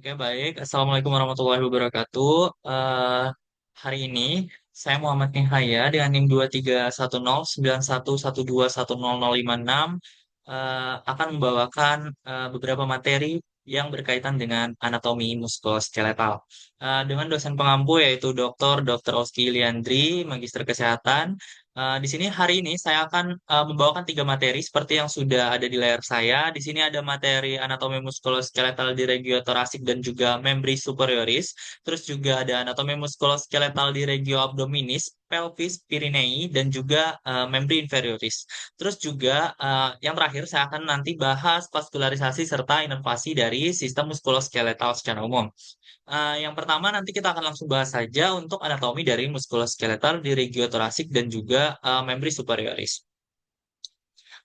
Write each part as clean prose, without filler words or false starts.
Oke, baik. Assalamualaikum warahmatullahi wabarakatuh. Hari ini saya Muhammad Nihaya dengan NIM 23109111210056 akan membawakan beberapa materi yang berkaitan dengan anatomi muskuloskeletal. Dengan dosen pengampu yaitu Dr. Oski Liandri, Magister Kesehatan. Di sini hari ini saya akan membawakan tiga materi seperti yang sudah ada di layar saya. Di sini ada materi anatomi muskuloskeletal di regio torasik dan juga membris superioris. Terus juga ada anatomi muskuloskeletal di regio abdominis, pelvis, pirinei, dan juga membri inferioris. Terus juga yang terakhir saya akan nanti bahas vaskularisasi serta inervasi dari sistem muskuloskeletal secara umum. Yang pertama nanti kita akan langsung bahas saja untuk anatomi dari muskuloskeletal di regio torasik dan juga membris superioris.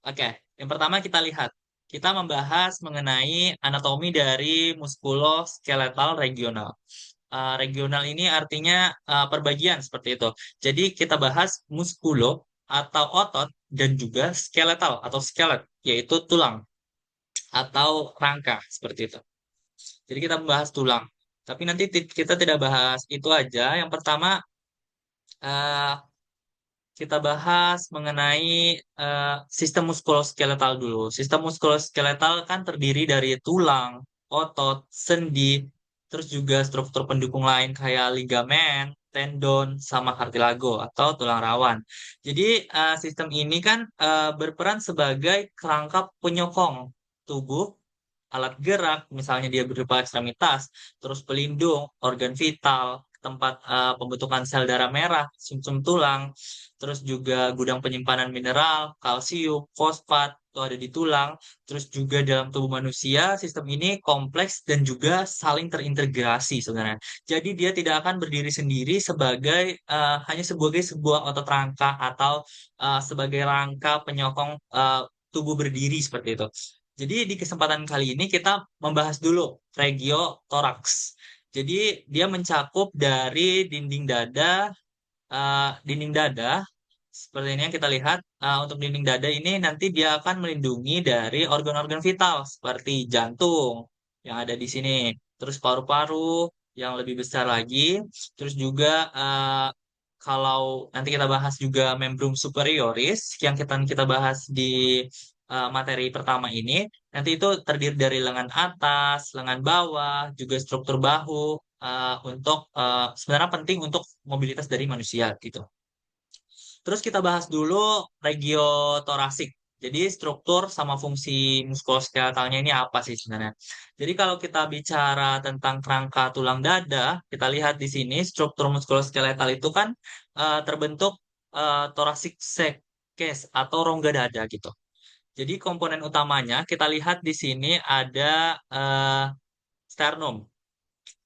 Oke, yang pertama kita lihat. Kita membahas mengenai anatomi dari muskuloskeletal regional. Regional ini artinya perbagian seperti itu. Jadi kita bahas muskulo atau otot dan juga skeletal atau skelet, yaitu tulang atau rangka seperti itu. Jadi kita membahas tulang. Tapi nanti kita tidak bahas itu aja. Yang pertama eh, kita bahas mengenai sistem muskuloskeletal dulu. Sistem muskuloskeletal kan terdiri dari tulang, otot, sendi, terus juga struktur pendukung lain kayak ligamen, tendon, sama kartilago atau tulang rawan. Jadi sistem ini kan berperan sebagai kerangka penyokong tubuh, alat gerak, misalnya dia berupa ekstremitas, terus pelindung, organ vital, tempat pembentukan sel darah merah, sumsum tulang, terus juga gudang penyimpanan mineral, kalsium, fosfat, itu ada di tulang, terus juga dalam tubuh manusia, sistem ini kompleks dan juga saling terintegrasi sebenarnya. Jadi dia tidak akan berdiri sendiri sebagai hanya sebagai sebuah otot rangka atau sebagai rangka penyokong tubuh berdiri seperti itu. Jadi di kesempatan kali ini kita membahas dulu regio toraks. Jadi dia mencakup dari dinding dada seperti ini yang kita lihat. Untuk dinding dada ini nanti dia akan melindungi dari organ-organ vital seperti jantung yang ada di sini, terus paru-paru yang lebih besar lagi, terus juga kalau nanti kita bahas juga membrum superioris yang kita bahas di materi pertama ini, nanti itu terdiri dari lengan atas, lengan bawah, juga struktur bahu untuk sebenarnya penting untuk mobilitas dari manusia gitu. Terus kita bahas dulu regio torasik. Jadi struktur sama fungsi muskuloskeletalnya ini apa sih sebenarnya? Jadi kalau kita bicara tentang kerangka tulang dada, kita lihat di sini struktur muskuloskeletal itu kan terbentuk thoracic sac case atau rongga dada gitu. Jadi komponen utamanya kita lihat di sini ada sternum.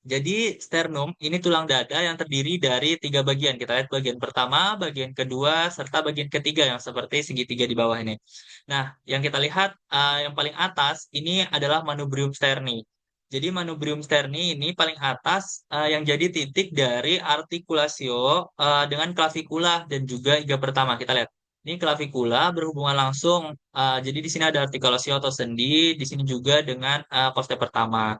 Jadi sternum ini tulang dada yang terdiri dari tiga bagian. Kita lihat bagian pertama, bagian kedua, serta bagian ketiga yang seperti segitiga di bawah ini. Nah, yang kita lihat yang paling atas ini adalah manubrium sterni. Jadi manubrium sterni ini paling atas yang jadi titik dari artikulasio dengan clavikula dan juga iga pertama. Kita lihat. Ini clavikula berhubungan langsung. Jadi di sini ada artikulasio atau sendi, di sini juga dengan costa pertama.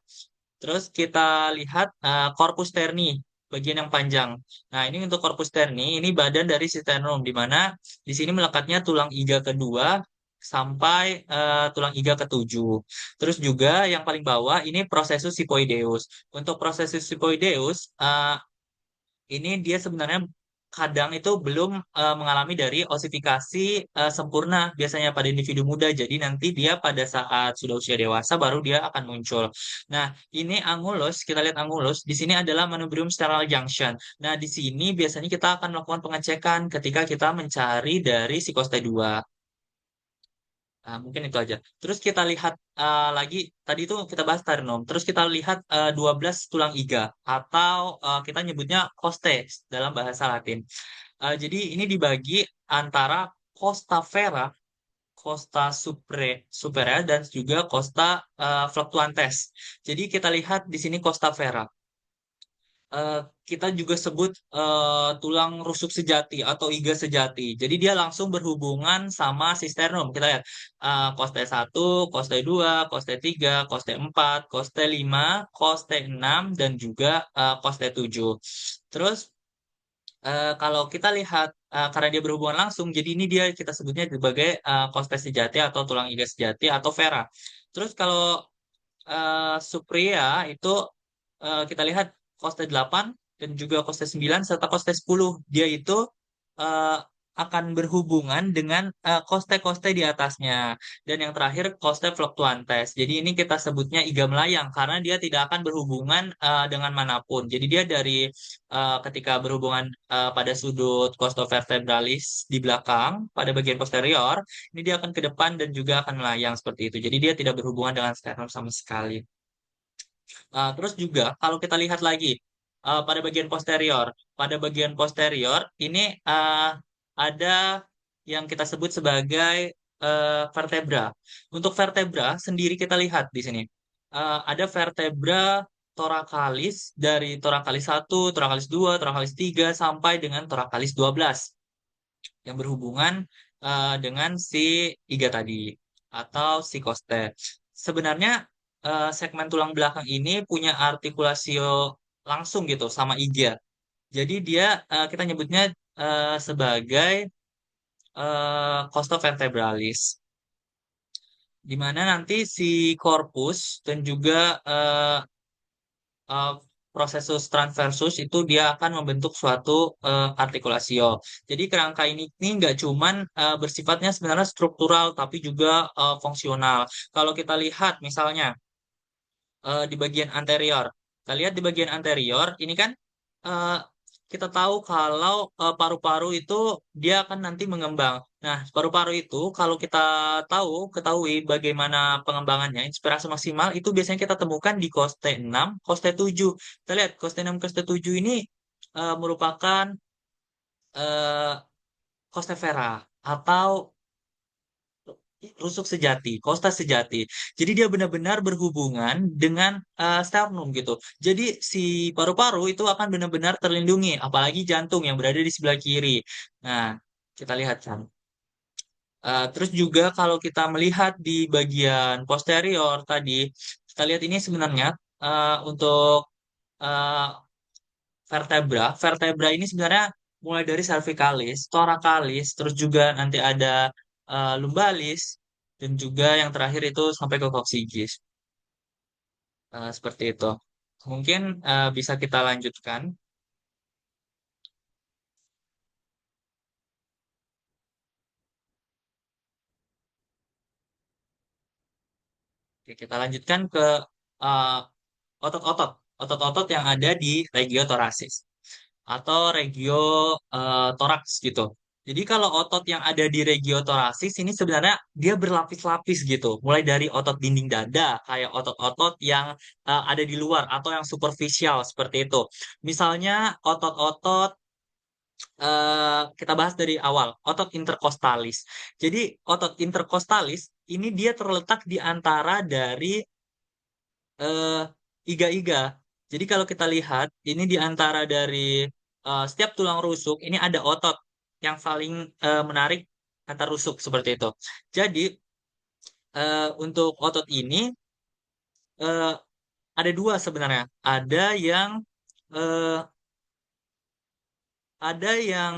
Terus kita lihat corpus terni, bagian yang panjang. Nah, ini untuk corpus terni, ini badan dari si sternum, di mana di sini melekatnya tulang iga kedua sampai tulang iga ketujuh. Terus juga yang paling bawah ini processus sipoideus. Untuk processus sipoideus, ini dia sebenarnya kadang itu belum mengalami dari osifikasi sempurna biasanya pada individu muda. Jadi nanti dia pada saat sudah usia dewasa baru dia akan muncul. Nah, ini angulus, kita lihat angulus, di sini adalah manubrium sterile junction. Nah, di sini biasanya kita akan melakukan pengecekan ketika kita mencari dari psikoste 2. Mungkin itu aja. Terus kita lihat lagi, tadi itu kita bahas sternum. Terus kita lihat 12 tulang iga atau kita nyebutnya costes dalam bahasa Latin. Jadi ini dibagi antara costa vera, costa supera dan juga costa fluctuantes. Jadi kita lihat di sini costa vera. eh, kita juga sebut tulang rusuk sejati atau iga sejati. Jadi dia langsung berhubungan sama si sternum. Kita lihat koste 1, koste 2, koste 3, koste 4, koste 5, koste 6, dan juga koste 7. Terus kalau kita lihat karena dia berhubungan langsung, jadi ini dia kita sebutnya sebagai koste sejati atau tulang iga sejati atau vera. Terus kalau Supria itu kita lihat Coste 8 dan juga Coste 9 serta Coste 10. Dia itu eh, akan berhubungan dengan koste-koste di atasnya. Dan yang terakhir Coste Fluctuantes. Jadi ini kita sebutnya iga melayang karena dia tidak akan berhubungan dengan manapun. Jadi dia dari ketika berhubungan pada sudut costovertebralis di belakang pada bagian posterior, ini dia akan ke depan dan juga akan melayang seperti itu. Jadi dia tidak berhubungan dengan sternum sama sekali. Terus juga kalau kita lihat lagi pada bagian posterior, ini ada yang kita sebut sebagai vertebra. Untuk vertebra sendiri kita lihat di sini. Ada vertebra thoracalis dari thoracalis 1, thoracalis 2, thoracalis 3 sampai dengan thoracalis 12 yang berhubungan dengan si iga tadi atau si koste. Sebenarnya segmen tulang belakang ini punya artikulasio langsung gitu sama iga. Jadi dia kita nyebutnya sebagai costovertebralis, di mana nanti si corpus dan juga uh, prosesus transversus itu dia akan membentuk suatu artikulasio. Jadi kerangka ini nggak cuman bersifatnya sebenarnya struktural tapi juga fungsional. Kalau kita lihat misalnya di bagian anterior, kita lihat di bagian anterior ini kan eh, kita tahu kalau paru-paru itu dia akan nanti mengembang. Nah, paru-paru itu kalau kita ketahui bagaimana pengembangannya, inspirasi maksimal itu biasanya kita temukan di koste 6, koste 7. Kita lihat koste 6, koste 7 ini merupakan eh, koste vera atau rusuk sejati, kosta sejati. Jadi dia benar-benar berhubungan dengan sternum gitu. Jadi si paru-paru itu akan benar-benar terlindungi, apalagi jantung yang berada di sebelah kiri. Nah, kita lihat kan. Terus juga kalau kita melihat di bagian posterior tadi, kita lihat ini sebenarnya untuk eh, vertebra. Vertebra ini sebenarnya mulai dari cervicalis, thoracalis, terus juga nanti ada lumbalis, dan juga yang terakhir itu sampai ke coccygeus. Seperti itu. Mungkin bisa kita lanjutkan. Oke, kita lanjutkan ke eh, otot-otot. Otot-otot yang ada di regiotorasis atau regio toraks gitu. Jadi kalau otot yang ada di regiotorasis ini sebenarnya dia berlapis-lapis gitu. Mulai dari otot dinding dada, kayak otot-otot yang ada di luar atau yang superficial seperti itu. Misalnya otot-otot kita bahas dari awal, otot interkostalis. Jadi otot interkostalis ini dia terletak di antara dari eh, iga-iga. Jadi kalau kita lihat, ini di antara dari setiap tulang rusuk, ini ada otot yang saling menarik antar rusuk seperti itu. Jadi untuk otot ini eh, ada dua sebenarnya. Eh, ada yang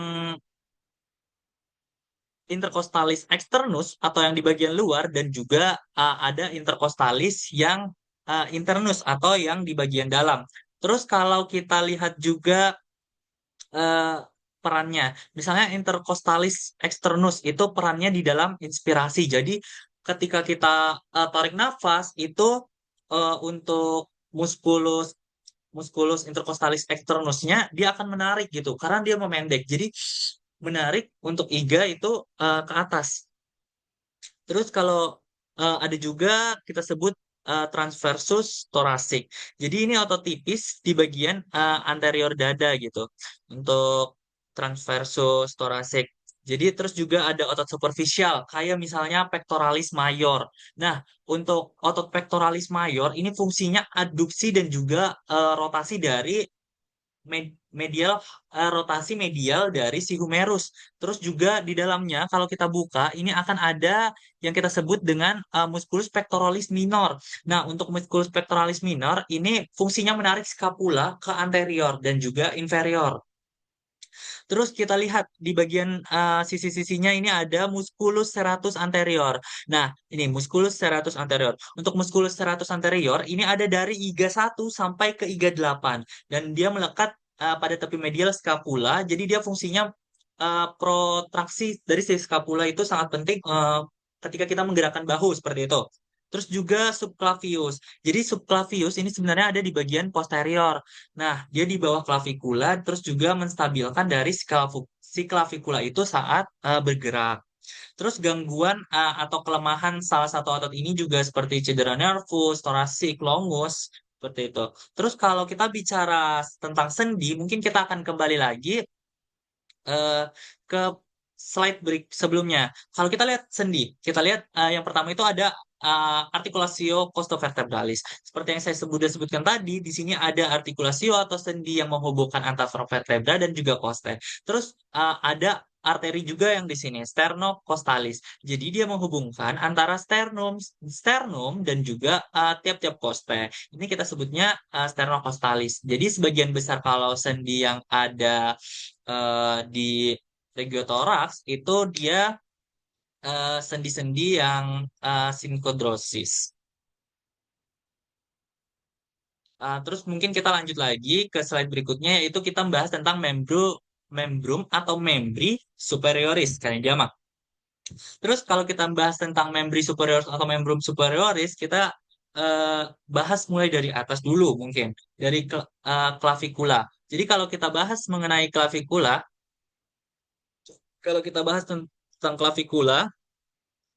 interkostalis externus atau yang di bagian luar dan juga ada interkostalis yang internus atau yang di bagian dalam. Terus kalau kita lihat juga eh, perannya. Misalnya intercostalis externus itu perannya di dalam inspirasi. Jadi ketika kita tarik nafas itu untuk muskulus muskulus intercostalis externusnya dia akan menarik gitu karena dia memendek. Jadi menarik untuk iga itu ke atas. Terus kalau ada juga kita sebut transversus thoracic. Jadi ini otot tipis di bagian anterior dada gitu untuk transversus thoracic. Jadi terus juga ada otot superficial kayak misalnya pectoralis major. Nah, untuk otot pectoralis major ini fungsinya adduksi dan juga rotasi dari medial, rotasi medial dari si humerus. Terus juga di dalamnya kalau kita buka ini akan ada yang kita sebut dengan musculus pectoralis minor. Nah, untuk musculus pectoralis minor ini fungsinya menarik skapula ke anterior dan juga inferior. Terus kita lihat di bagian sisi-sisinya ini ada musculus serratus anterior. Nah, ini musculus serratus anterior. Untuk musculus serratus anterior ini ada dari iga 1 sampai ke iga 8 dan dia melekat pada tepi medial scapula. Jadi dia fungsinya protraksi dari si scapula itu sangat penting ketika kita menggerakkan bahu seperti itu. Terus juga subclavius. Jadi subclavius ini sebenarnya ada di bagian posterior. Nah, dia di bawah klavikula terus juga menstabilkan dari si klavikula itu saat bergerak. Terus gangguan atau kelemahan salah satu otot ini juga seperti cedera nervus, thoracic, longus, seperti itu. Terus kalau kita bicara tentang sendi, mungkin kita akan kembali lagi eh, ke slide break sebelumnya. Kalau kita lihat sendi, kita lihat yang pertama itu ada articulatio costovertebralis. Seperti yang saya sebutkan tadi, di sini ada articulatio atau sendi yang menghubungkan antara vertebra dan juga costae. Terus ada arteri juga yang di sini, sternocostalis. Jadi dia menghubungkan antara sternum dan juga tiap-tiap costae. Ini kita sebutnya sternocostalis. Jadi sebagian besar kalau sendi yang ada di regiotoraks itu dia sendi-sendi yang sinkodrosis. Terus mungkin kita lanjut lagi ke slide berikutnya yaitu kita membahas tentang membrum atau membri superioris kan dia mah. Terus kalau kita bahas tentang membri superioris atau membrum superioris kita bahas mulai dari atas dulu mungkin dari clavikula. Jadi kalau kita bahas mengenai clavikula, kalau kita bahas tentang clavikula,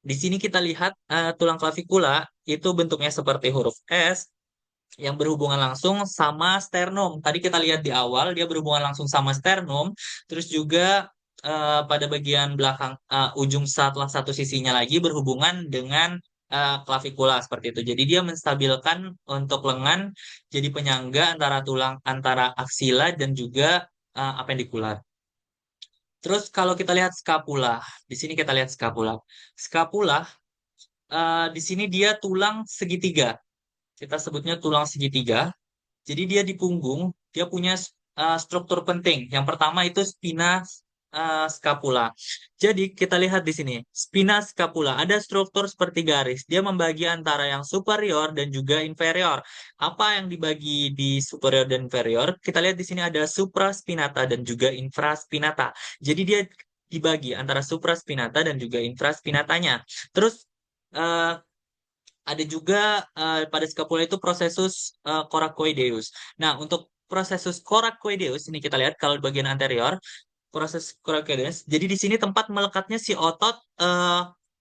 di sini kita lihat tulang clavikula itu bentuknya seperti huruf S yang berhubungan langsung sama sternum. Tadi kita lihat di awal dia berhubungan langsung sama sternum, terus juga pada bagian belakang ujung salah satu sisinya lagi berhubungan dengan clavikula seperti itu. Jadi dia menstabilkan untuk lengan jadi penyangga antara tulang antara aksila dan juga apendikular. Terus kalau kita lihat skapula, di sini kita lihat skapula. Skapula di sini dia tulang segitiga. Kita sebutnya tulang segitiga. Jadi dia di punggung, dia punya struktur penting. Yang pertama itu spina scapula. Jadi kita lihat di sini, spina scapula ada struktur seperti garis. Dia membagi antara yang superior dan juga inferior. Apa yang dibagi di superior dan inferior? Kita lihat di sini ada supraspinata dan juga infraspinata. Jadi dia dibagi antara supraspinata dan juga infraspinatanya. Terus eh, ada juga pada scapula itu prosesus coracoideus. Nah, untuk prosesus coracoideus ini kita lihat kalau di bagian anterior, proses coracoideus. Jadi di sini tempat melekatnya si otot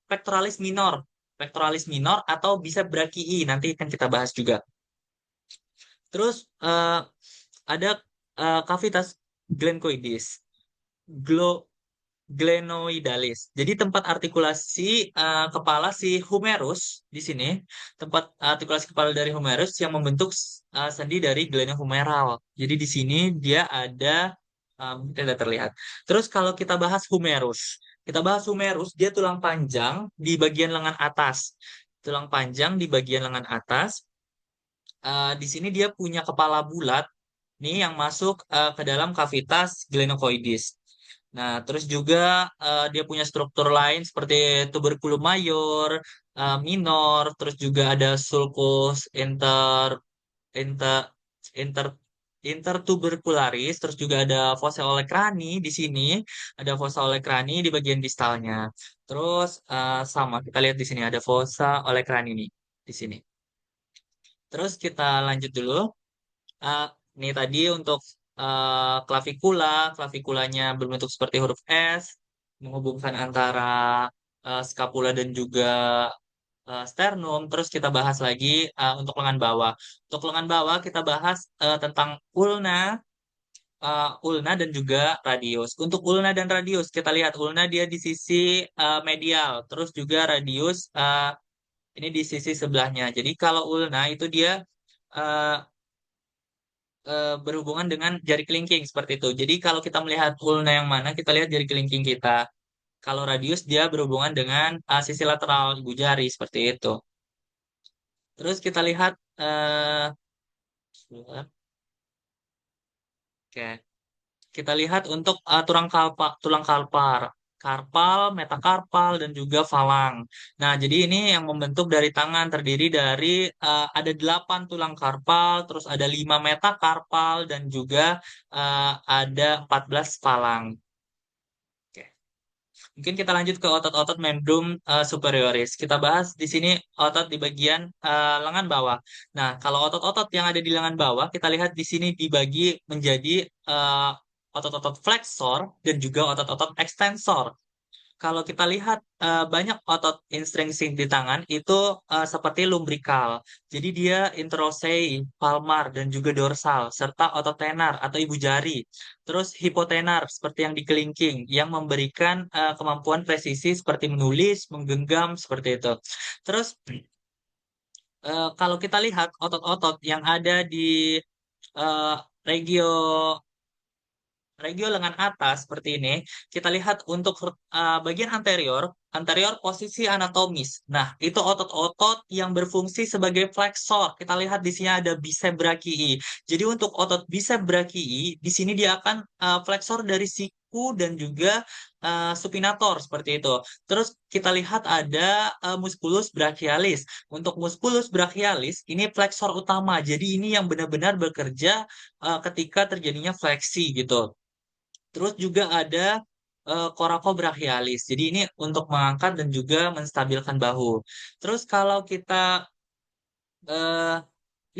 pectoralis minor. Pectoralis minor atau bisa brachii, nanti akan kita bahas juga. Terus ada cavitas glencoides. Glenoidalis. Jadi tempat artikulasi kepala si humerus di sini, tempat artikulasi kepala dari humerus yang membentuk sendi dari glenohumeral. Jadi di sini dia ada tidak terlihat. Terus kalau kita bahas humerus, kita bahas humerus, dia tulang panjang di bagian lengan atas. Tulang panjang di bagian lengan atas. Di sini dia punya kepala bulat nih yang masuk ke dalam kavitas glenocoides. Nah, terus juga dia punya struktur lain seperti tuberculum mayor, minor, terus juga ada sulcus inter inter intertubercularis, terus juga ada fossa olecrani di sini, ada fossa olecrani di bagian distalnya. Terus sama kita lihat di sini ada fossa olecrani nih di sini. Terus kita lanjut dulu. Ah, ini tadi untuk klavikula, klavikulanya berbentuk seperti huruf S, menghubungkan antara scapula dan juga sternum. Terus kita bahas lagi untuk lengan bawah. Untuk lengan bawah kita bahas tentang ulna dan juga radius. Untuk ulna dan radius kita lihat ulna dia di sisi medial, terus juga radius ini di sisi sebelahnya. Jadi kalau ulna itu dia eh, berhubungan dengan jari kelingking seperti itu. Jadi kalau kita melihat ulna yang mana, kita lihat jari kelingking kita. Kalau radius dia berhubungan dengan sisi lateral ibu jari seperti itu. Terus kita lihat oke. Kita lihat untuk tulang karpal, karpal, metakarpal, dan juga falang. Nah, jadi ini yang membentuk dari tangan terdiri dari ada 8 tulang karpal, terus ada 5 metakarpal, dan juga ada 14 falang. Oke. Mungkin kita lanjut ke otot-otot membrum superioris. Kita bahas di sini otot di bagian lengan bawah. Nah, kalau otot-otot yang ada di lengan bawah, kita lihat di sini dibagi menjadi eh, otot-otot flexor dan juga otot-otot extensor. Kalau kita lihat banyak otot instrinsik di tangan itu seperti lumbrikal. Jadi dia interossei, palmar, dan juga dorsal, serta otot tenar atau ibu jari. Terus hipotenar seperti yang di kelingking, yang memberikan kemampuan presisi seperti menulis, menggenggam, seperti itu. Terus kalau kita lihat otot-otot yang ada di eh, regio regio lengan atas seperti ini, kita lihat untuk bagian anterior, anterior posisi anatomis. Nah, itu otot-otot yang berfungsi sebagai flexor. Kita lihat di sini ada bicep brachii. Jadi untuk otot bicep brachii, di sini dia akan flexor dari siku dan juga supinator seperti itu. Terus kita lihat ada musculus brachialis. Untuk musculus brachialis ini flexor utama. Jadi ini yang benar-benar bekerja ketika terjadinya fleksi gitu. Terus juga ada coracobrachialis. Jadi ini untuk mengangkat dan juga menstabilkan bahu. Terus kalau kita eh,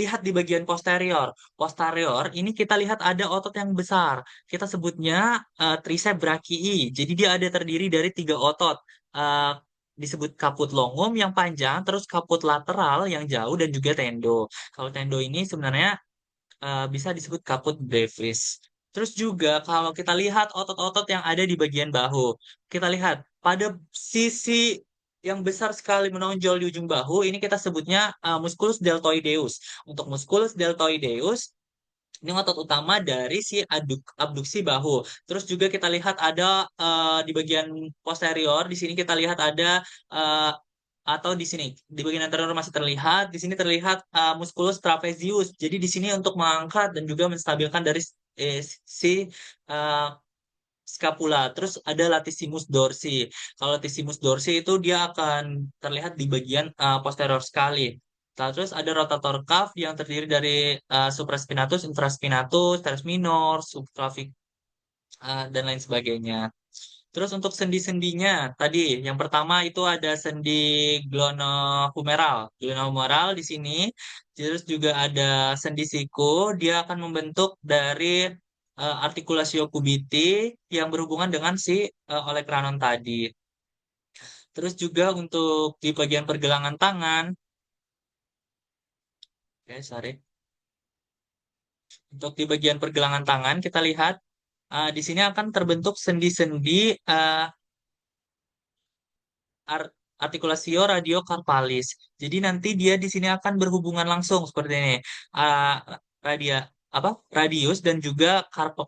lihat di bagian posterior, posterior ini kita lihat ada otot yang besar. Kita sebutnya tricep brachii. Jadi dia ada terdiri dari 3 otot. Eh, disebut caput longum yang panjang, terus caput lateral yang jauh dan juga tendo. Kalau tendo ini sebenarnya bisa disebut kaput brevis. Terus juga kalau kita lihat otot-otot yang ada di bagian bahu, kita lihat pada sisi yang besar sekali menonjol di ujung bahu, ini kita sebutnya musculus deltoideus. Untuk musculus deltoideus, ini otot utama dari si abduksi bahu. Terus juga kita lihat ada di bagian posterior, di sini kita lihat ada eh, atau di sini di bagian anterior masih terlihat, di sini terlihat musculus trapezius. Jadi di sini untuk mengangkat dan juga menstabilkan dari si eh, scapula. Terus ada latissimus dorsi. Kalau latissimus dorsi itu dia akan terlihat di bagian posterior sekali. Terus ada rotator cuff yang terdiri dari supraspinatus, infraspinatus, teres minor, subclavic, dan lain sebagainya. Terus untuk sendi-sendinya, tadi yang pertama itu ada sendi glonohumeral. Glonohumeral di sini, terus juga ada sendi siku, dia akan membentuk dari artikulasio cubiti yang berhubungan dengan si olecranon tadi. Terus juga untuk di bagian pergelangan tangan, oke, sorry. Untuk di bagian pergelangan tangan kita lihat di sini akan terbentuk sendi-sendi ar- articulatio radiocarpalis. Jadi nanti dia di sini akan berhubungan langsung seperti ini. Ah, radia apa? Radius dan juga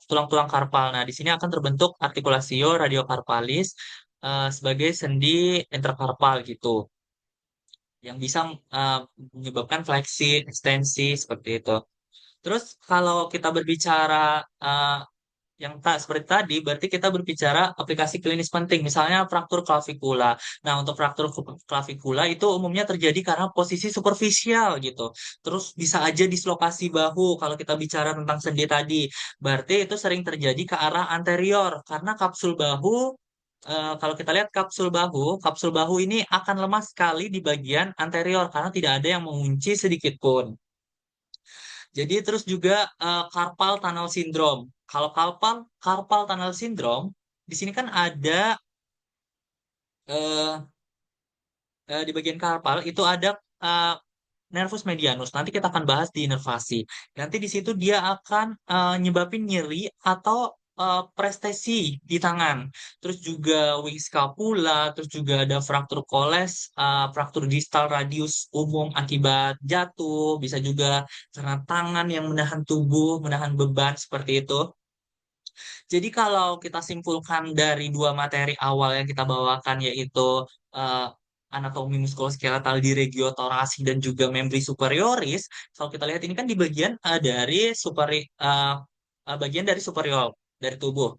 tulang-tulang karpal. Nah, di sini akan terbentuk articulatio radiocarpalis sebagai sendi interkarpal gitu yang bisa menyebabkan fleksi, ekstensi seperti itu. Terus kalau kita berbicara yang tak seperti tadi, berarti kita berbicara aplikasi klinis penting, misalnya fraktur klavikula. Nah, untuk fraktur klavikula itu umumnya terjadi karena posisi superficial gitu. Terus bisa aja dislokasi bahu kalau kita bicara tentang sendi tadi. Berarti itu sering terjadi ke arah anterior karena kapsul bahu kalau kita lihat kapsul bahu ini akan lemah sekali di bagian anterior karena tidak ada yang mengunci sedikit pun. Jadi terus juga carpal tunnel syndrome. Kalau carpal tunnel syndrome, di sini kan ada eh, di bagian carpal itu ada eh, nervus medianus. Nanti kita akan bahas di inervasi. Nanti di situ dia akan nyebabin nyeri atau prestesi di tangan. Terus juga wing scapula, terus juga ada fraktur koles, fraktur distal radius umum akibat jatuh, bisa juga karena tangan yang menahan tubuh, menahan beban seperti itu. Jadi kalau kita simpulkan dari dua materi awal yang kita bawakan yaitu eh, anatomi muskuloskeletal di regio thoracic dan juga membri superioris, kalau kita lihat ini kan di bagian bagian dari superior dari tubuh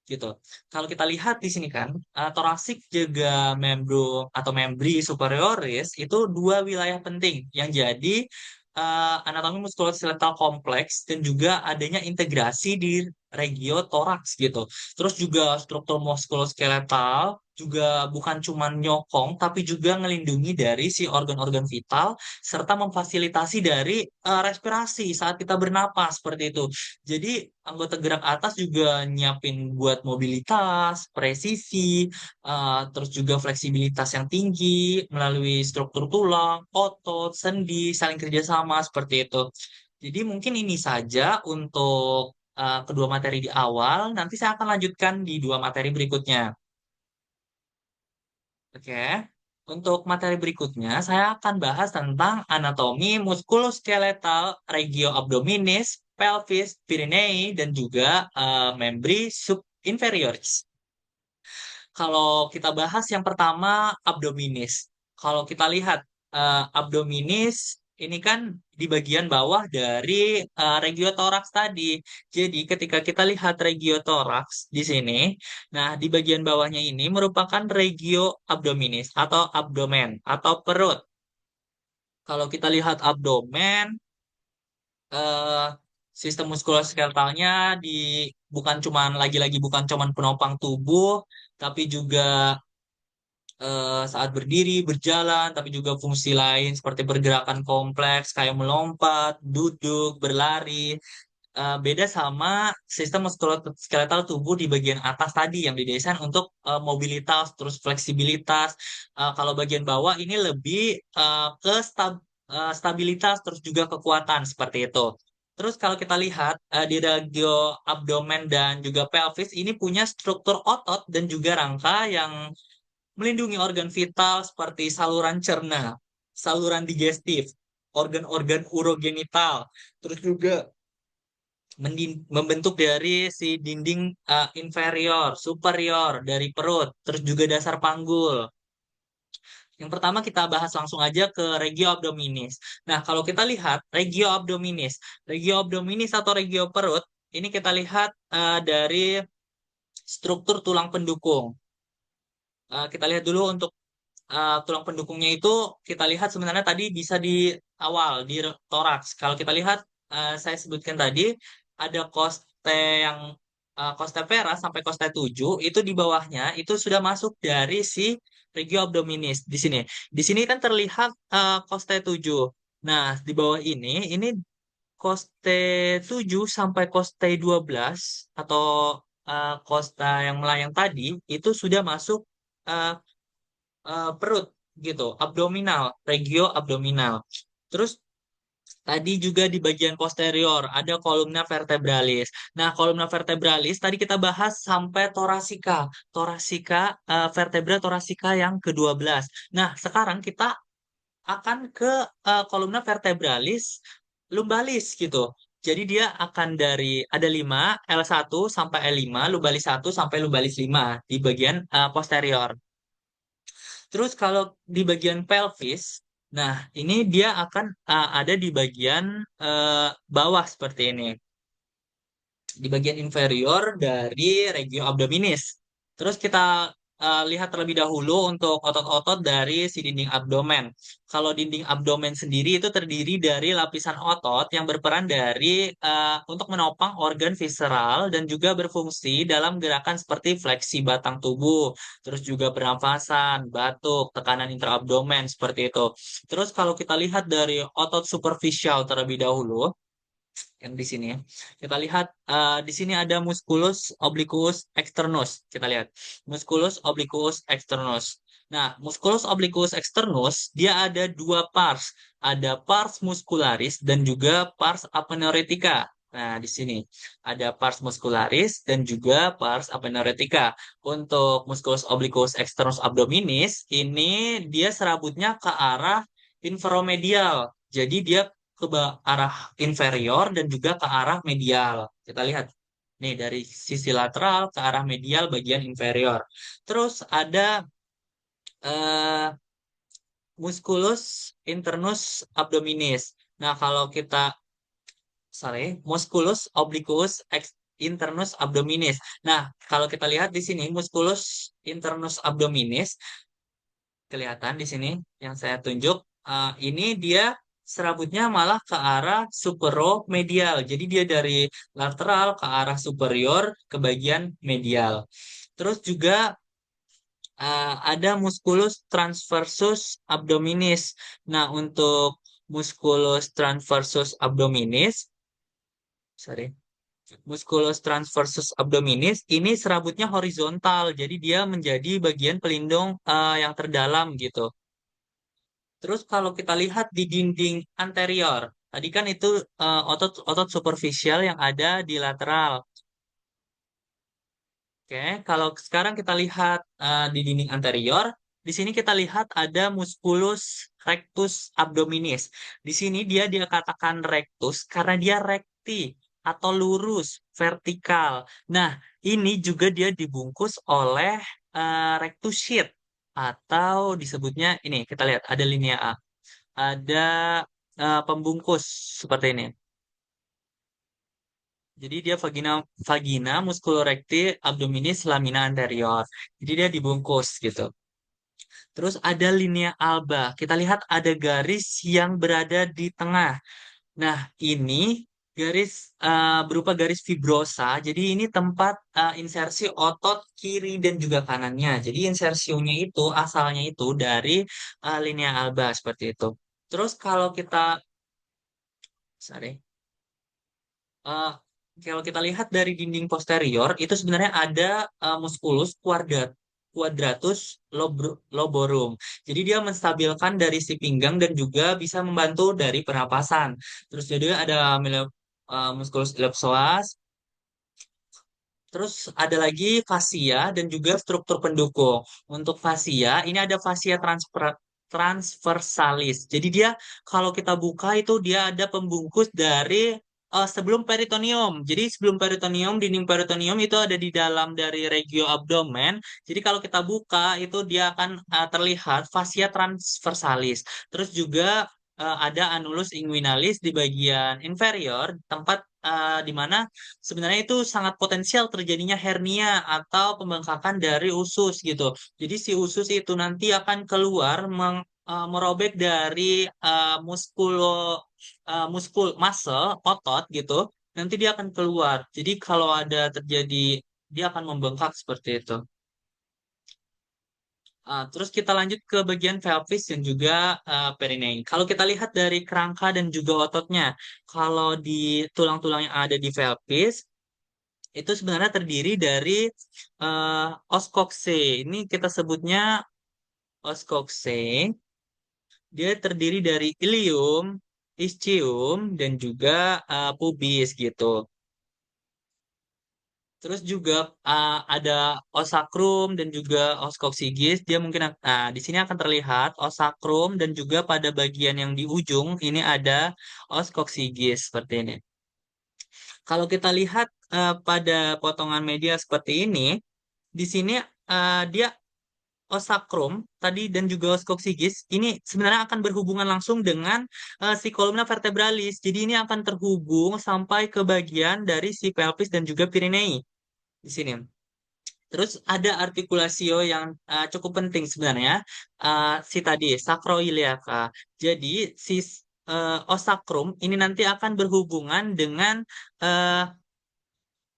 gitu. Kalau kita lihat di sini kan, thoracic juga membro atau membri superioris itu dua wilayah penting yang jadi anatomi muskuloskeletal kompleks dan juga adanya integrasi di regio toraks gitu. Terus juga struktur muskuloskeletal juga bukan cuma nyokong tapi juga ngelindungi dari si organ-organ vital serta memfasilitasi dari respirasi saat kita bernapas seperti itu. Jadi anggota gerak atas juga nyiapin buat mobilitas, presisi, terus juga fleksibilitas yang tinggi melalui struktur tulang, otot, sendi, saling kerjasama seperti itu. Jadi mungkin ini saja untuk kedua materi di awal. Nanti saya akan lanjutkan di dua materi berikutnya. Oke. Untuk materi berikutnya, saya akan bahas tentang anatomi muskuloskeletal regio abdominis, pelvis, Pirinei, dan juga membri subinferioris. Kalau kita bahas yang pertama abdominis. Kalau kita lihat abdominis ini kan di bagian bawah dari regiotoraks tadi. Jadi ketika kita lihat regiotoraks di sini, nah di bagian bawahnya ini merupakan regio abdominis atau abdomen atau perut. Kalau kita lihat abdomen, eh, sistem muskuloskeletalnya di bukan cuman lagi-lagi bukan cuman penopang tubuh, tapi juga saat berdiri, berjalan, tapi juga fungsi lain seperti pergerakan kompleks kayak melompat, duduk, berlari. Beda sama sistem muskuloskeletal tubuh di bagian atas tadi yang didesain untuk mobilitas, terus fleksibilitas. Kalau bagian bawah ini lebih ke stabilitas, terus juga kekuatan seperti itu. Terus kalau kita lihat di regio abdomen dan juga pelvis ini punya struktur otot dan juga rangka yang melindungi organ vital seperti saluran cerna, saluran digestif, organ-organ urogenital, terus juga membentuk dari si dinding inferior, superior dari perut, terus juga dasar panggul. Yang pertama kita bahas langsung aja ke regio abdominis. Nah, kalau kita lihat regio abdominis atau regio perut, ini kita lihat dari struktur tulang pendukung. Kita lihat dulu untuk tulang pendukungnya itu kita lihat sebenarnya tadi bisa di awal di toraks. Kalau kita lihat saya sebutkan tadi ada koste yang koste vera sampai koste 7 itu di bawahnya itu sudah masuk dari si regio abdominis di sini. Di sini kan terlihat koste 7. Nah, di bawah ini koste 7 sampai koste 12 atau kosta yang melayang tadi itu sudah masuk eh, perut gitu, abdominal, regio abdominal. Terus tadi juga di bagian posterior ada kolumna vertebralis. Nah, kolumna vertebralis tadi kita bahas sampai torasika, vertebra torasika yang ke-12. Nah, sekarang kita akan ke kolumna vertebralis lumbalis gitu. Jadi dia akan dari ada 5 L1 sampai L5, lumbalis 1 sampai lumbalis 5 di bagian posterior. Terus kalau di bagian pelvis, nah ini dia akan ada di bagian bawah seperti ini, di bagian inferior dari regio abdominis. Terus kita lihat terlebih dahulu untuk otot-otot dari si dinding abdomen. Kalau dinding abdomen sendiri itu terdiri dari lapisan otot yang berperan dari untuk menopang organ visceral dan juga berfungsi dalam gerakan seperti fleksi batang tubuh, terus juga pernafasan, batuk, tekanan intraabdomen seperti itu. Terus kalau kita lihat dari otot superficial terlebih dahulu, yang di sini ya. Kita lihat di sini ada musculus obliquus externus. Kita lihat musculus obliquus externus. Nah, musculus obliquus externus dia ada dua pars, ada pars muscularis dan juga pars aponeurotica. Nah, di sini ada pars muscularis dan juga pars aponeurotica. Untuk musculus obliquus externus abdominis, ini dia serabutnya ke arah inferomedial. Jadi dia ke arah inferior dan juga ke arah medial. Kita lihat nih dari sisi lateral ke arah medial bagian inferior. Terus ada eh, musculus internus abdominis. Nah, kalau kita musculus obliquus internus abdominis. Nah, kalau kita lihat di sini musculus internus abdominis kelihatan di sini yang saya tunjuk. Ini dia serabutnya malah ke arah superomedial. Jadi dia dari lateral ke arah superior ke bagian medial. Terus juga ada musculus transversus abdominis. Nah, untuk musculus transversus abdominis, sorry, musculus transversus abdominis ini serabutnya horizontal, jadi dia menjadi bagian pelindung yang terdalam gitu. Terus kalau kita lihat di dinding anterior, tadi kan itu otot-otot superficial yang ada di lateral. Oke, kalau sekarang kita lihat di dinding anterior, di sini kita lihat ada musculus rectus abdominis. Di sini dia dikatakan rectus karena dia rekti atau lurus, vertikal. Nah, ini juga dia dibungkus oleh rectus sheath atau disebutnya ini kita lihat ada linea A, ada pembungkus seperti ini. Jadi dia vagina vagina musculorecti abdominis lamina anterior. Jadi dia dibungkus gitu. Terus ada linea alba. Kita lihat ada garis yang berada di tengah. Nah, ini garis berupa garis fibrosa. Jadi ini tempat insersi otot kiri dan juga kanannya. Jadi insersinya itu asalnya itu dari linea alba seperti itu. Terus kalau kita sorry. Eh, Kalau kita lihat dari dinding posterior, itu sebenarnya ada musculus quadratus loborum. Jadi dia menstabilkan dari si pinggang dan juga bisa membantu dari pernapasan. Terus jadi ada musculus iliopsoas. Terus ada lagi fascia dan juga struktur pendukung. Untuk fascia, ini ada fascia transversalis. Jadi dia kalau kita buka itu dia ada pembungkus dari sebelum peritoneum. Jadi sebelum peritoneum, dinding peritoneum itu ada di dalam dari regio abdomen. Jadi kalau kita buka itu dia akan terlihat fascia transversalis. Terus juga ada annulus inguinalis di bagian inferior, tempat di mana sebenarnya itu sangat potensial terjadinya hernia atau pembengkakan dari usus gitu. Jadi si usus itu nanti akan keluar merobek dari muskul muscle otot gitu. Nanti dia akan keluar. Jadi kalau ada terjadi dia akan membengkak seperti itu. Terus kita lanjut ke bagian pelvis dan juga perineum. Kalau kita lihat dari kerangka dan juga ototnya, kalau di tulang-tulang yang ada di pelvis itu sebenarnya terdiri dari eh oskokse. Ini kita sebutnya oskokse. Dia terdiri dari ilium, ischium, dan juga pubis gitu. Terus juga ada osakrum dan juga oskoksigis. Dia mungkin di sini akan terlihat osakrum dan juga pada bagian yang di ujung ini ada oskoksigis seperti ini. Kalau kita lihat pada potongan media seperti ini, di sini dia osakrum tadi dan juga oskoksigis ini sebenarnya akan berhubungan langsung dengan si kolumna vertebralis. Jadi ini akan terhubung sampai ke bagian dari si pelvis dan juga pirinei di sini. Terus ada artikulasio yang cukup penting sebenarnya si tadi sacroiliaca. Jadi si osakrum ini nanti akan berhubungan dengan eh,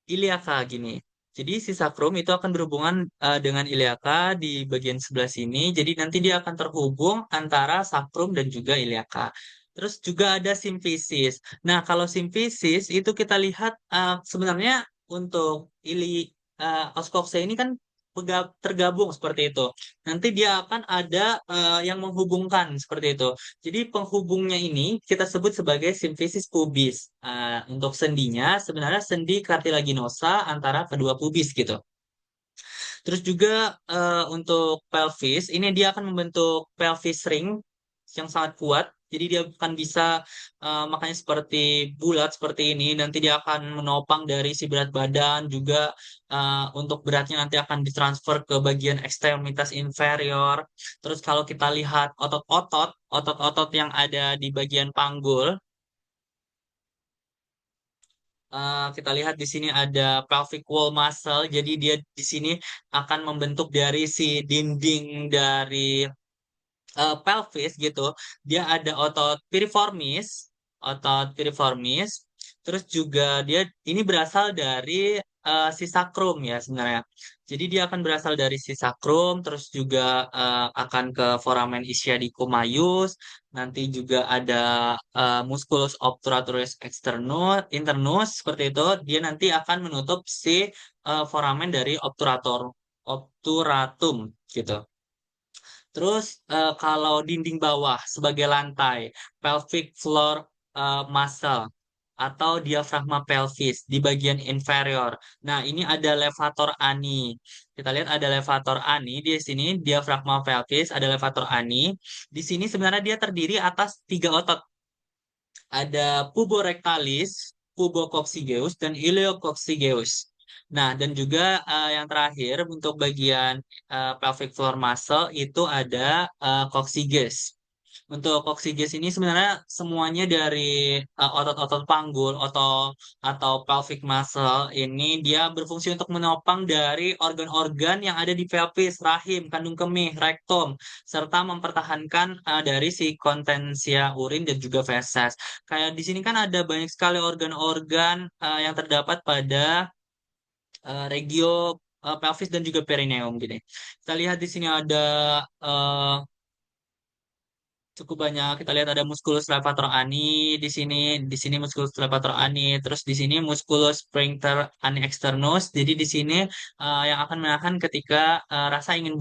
iliaka gini. Jadi si sakrum itu akan berhubungan dengan iliaka di bagian sebelah sini. Jadi nanti dia akan terhubung antara sakrum dan juga iliaka. Terus juga ada simfisis. Nah, kalau simfisis itu kita lihat sebenarnya untuk oskopse ini kan tergabung seperti itu. Nanti dia akan ada yang menghubungkan seperti itu. Jadi penghubungnya ini kita sebut sebagai simfisis pubis. Untuk sendinya sebenarnya sendi cartilaginosa antara kedua pubis gitu. Terus juga untuk pelvis, ini dia akan membentuk pelvis ring yang sangat kuat. Jadi dia akan bisa makanya seperti bulat seperti ini. Nanti dia akan menopang dari si berat badan juga untuk beratnya nanti akan ditransfer ke bagian ekstremitas inferior. Terus kalau kita lihat otot-otot yang ada di bagian panggul, kita lihat di sini ada pelvic wall muscle. Jadi dia di sini akan membentuk dari si dinding dari pelvis gitu. Dia ada otot piriformis. Terus juga dia ini berasal dari si sakrum ya sebenarnya. Jadi dia akan berasal dari si sakrum, terus juga akan ke foramen ischiadicum maius. Nanti juga ada musculus obturator internus seperti itu. Dia nanti akan menutup si foramen dari obturatum gitu. Terus kalau dinding bawah sebagai lantai, pelvic floor muscle atau diafragma pelvis di bagian inferior. Nah, ini ada levator ani. Kita lihat ada levator ani di sini, diafragma pelvis, ada levator ani. Di sini sebenarnya dia terdiri atas tiga otot. Ada puborectalis, pubococcygeus, dan iliococcygeus. Nah, dan juga yang terakhir untuk bagian pelvic floor muscle itu ada coccygeus. Untuk coccygeus ini sebenarnya semuanya dari otot-otot panggul atau pelvic muscle ini dia berfungsi untuk menopang dari organ-organ yang ada di pelvis, rahim, kandung kemih, rektum, serta mempertahankan dari si kontensia urin dan juga feses. Kayak di sini kan ada banyak sekali organ-organ yang terdapat pada regio pelvis dan juga perineum gini. Kita lihat di sini ada eh, cukup banyak. Kita lihat ada musculus levator ani di sini musculus levator ani, terus di sini musculus sphincter ani externus. Jadi di sini yang akan menahan ketika rasa ingin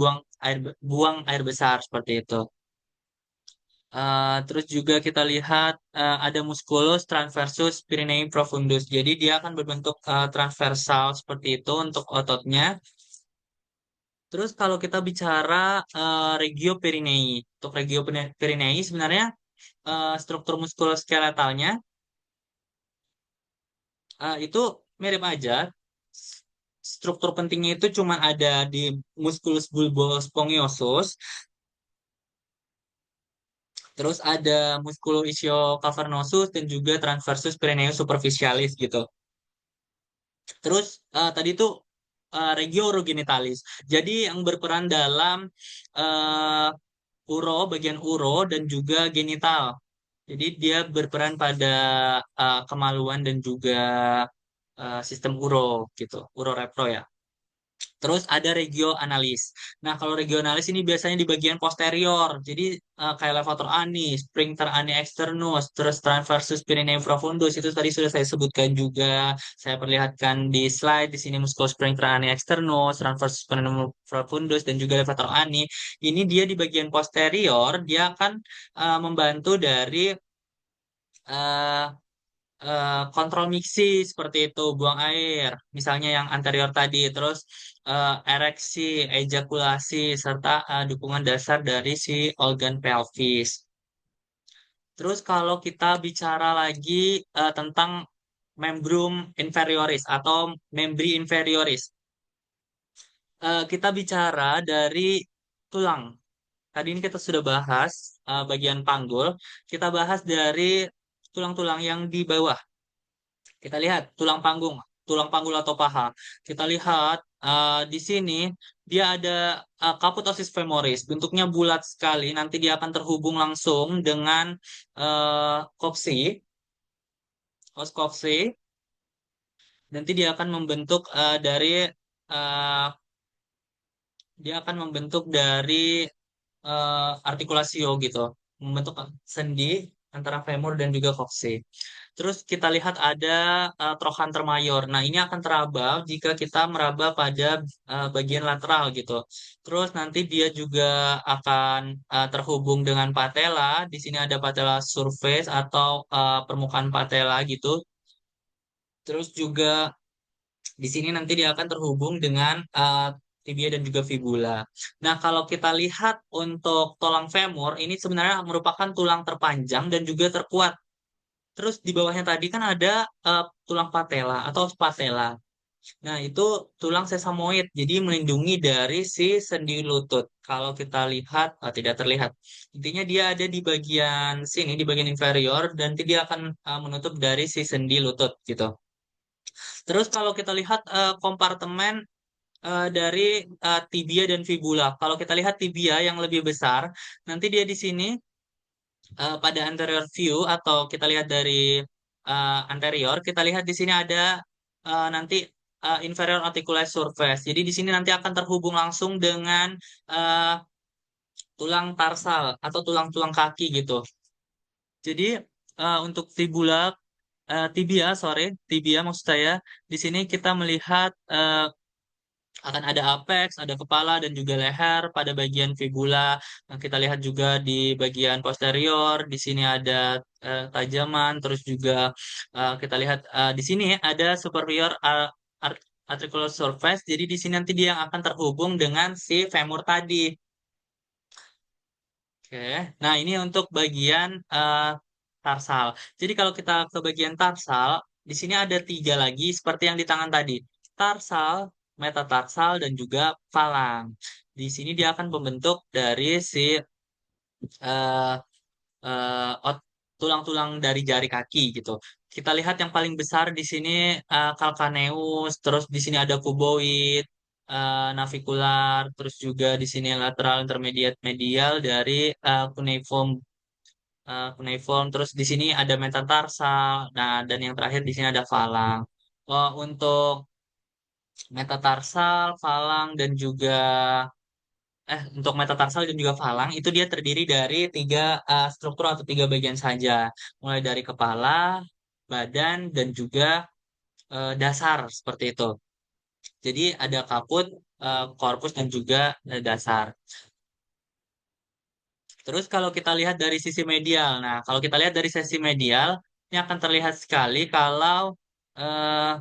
buang air besar seperti itu. Terus juga kita lihat ada musculus transversus perineum profundus. Jadi dia akan berbentuk transversal seperti itu untuk ototnya. Terus kalau kita bicara regio perineum, untuk regio perineum sebenarnya struktur muskuloskeletalnya itu mirip aja. Struktur pentingnya itu cuma ada di musculus bulbosus spongiosum, terus ada musculus ischiocavernosus dan juga transversus perineum superficialis gitu. Terus tadi itu regio urogenitalis. Jadi yang berperan dalam uh, bagian uro dan juga genital. Jadi dia berperan pada kemaluan dan juga sistem uro gitu, urorepro ya. Terus ada regionalis. Nah, kalau regionalis ini biasanya di bagian posterior. Jadi kayak levator ani, sphincter ani externus, terus transversus perineum profundus itu tadi sudah saya sebutkan juga. Saya perlihatkan di slide di sini musculus sphincter ani externus, transversus perineum profundus dan juga levator ani. Ini dia di bagian posterior, dia akan membantu dari eh, kontrol miksi seperti itu, buang air, misalnya yang anterior tadi, terus ereksi, ejakulasi, serta dukungan dasar dari si organ pelvis. Terus kalau kita bicara lagi tentang membrum inferioris atau membri inferioris, kita bicara dari tulang. Tadi ini kita sudah bahas bagian panggul, kita bahas dari tulang-tulang yang di bawah. Kita lihat tulang panggul atau paha. Kita lihat di sini dia ada caputosis femoris, bentuknya bulat sekali. Nanti dia akan terhubung langsung dengan kopsi, os kopsi. Nanti dia akan membentuk uh, artikulasio gitu, membentuk sendi. antara femur dan juga koksi. Terus kita lihat ada trochanter mayor. Nah, ini akan teraba jika kita meraba pada bagian lateral gitu. Terus nanti dia juga akan terhubung dengan patella. Di sini ada patella surface atau permukaan patella gitu. Terus juga di sini nanti dia akan terhubung dengan tibia dan juga fibula. Nah, kalau kita lihat untuk tulang femur, ini sebenarnya merupakan tulang terpanjang dan juga terkuat. Terus di bawahnya tadi kan ada tulang patella atau patella. Nah, itu tulang sesamoid, jadi melindungi dari si sendi lutut. Kalau kita lihat, tidak terlihat. Intinya dia ada di bagian sini, di bagian inferior, dan nanti dia akan menutup dari si sendi lutut gitu. Terus kalau kita lihat kompartemen dari tibia dan fibula. Kalau kita lihat tibia yang lebih besar, nanti dia di sini pada anterior view atau kita lihat dari anterior, kita lihat di sini ada nanti inferior articular surface. Jadi di sini nanti akan terhubung langsung dengan uh, tulang tarsal atau tulang-tulang kaki gitu. Jadi untuk tibia, sorry, tibia maksud saya, di sini kita melihat akan ada apex, ada kepala dan juga leher pada bagian fibula. Nah, kita lihat juga di bagian posterior, di sini ada tajaman, terus juga kita lihat di sini ada superior articular surface. Jadi di sini nanti dia yang akan terhubung dengan si femur tadi. Oke, nah ini untuk bagian tarsal. Jadi kalau kita ke bagian tarsal, di sini ada tiga lagi seperti yang di tangan tadi. Tarsal, metatarsal, dan juga falang. Di sini dia akan membentuk dari si eh, tulang-tulang dari jari kaki gitu. Kita lihat yang paling besar di sini calcaneus, terus di sini ada cuboid, navicular, terus juga di sini lateral intermediate medial dari cuneiform cuneiform. Terus di sini ada metatarsal. Nah, dan yang terakhir di sini ada falang. Oh, untuk metatarsal, falang dan juga untuk metatarsal dan juga falang itu dia terdiri dari tiga struktur atau tiga bagian saja, mulai dari kepala, badan dan juga dasar seperti itu. Jadi ada kaput, korpus dan juga dasar. Terus kalau kita lihat dari sisi medial, nah kalau kita lihat dari sisi medial, ini akan terlihat sekali kalau eh,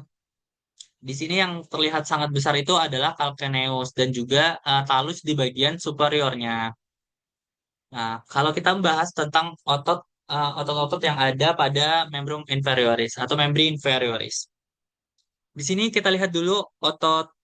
di sini yang terlihat sangat besar itu adalah calcaneus dan juga talus di bagian superiornya. Nah, kalau kita membahas tentang otot-otot yang ada pada membrum inferioris atau membri inferioris. Di sini kita lihat dulu otot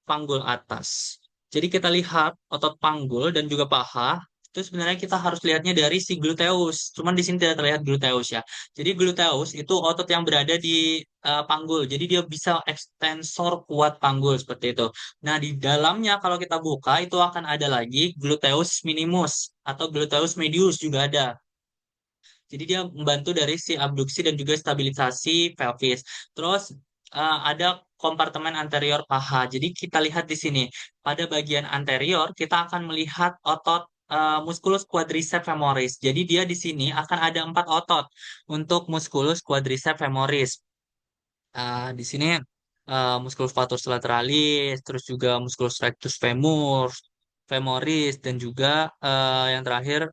panggul atas. Jadi kita lihat otot panggul dan juga paha itu sebenarnya kita harus lihatnya dari si gluteus. Cuman di sini tidak terlihat gluteus ya. Jadi gluteus itu otot yang berada di panggul. Jadi dia bisa ekstensor kuat panggul seperti itu. Nah, di dalamnya kalau kita buka itu akan ada lagi gluteus minimus atau gluteus medius juga ada. Jadi dia membantu dari si abduksi dan juga stabilisasi pelvis. Terus ada kompartemen anterior paha. Jadi kita lihat di sini pada bagian anterior kita akan melihat otot musculus quadriceps femoris. Jadi dia di sini akan ada 4 otot untuk musculus quadriceps femoris. Di sini musculus vatus lateralis, terus juga musculus rectus femoris dan juga yang terakhir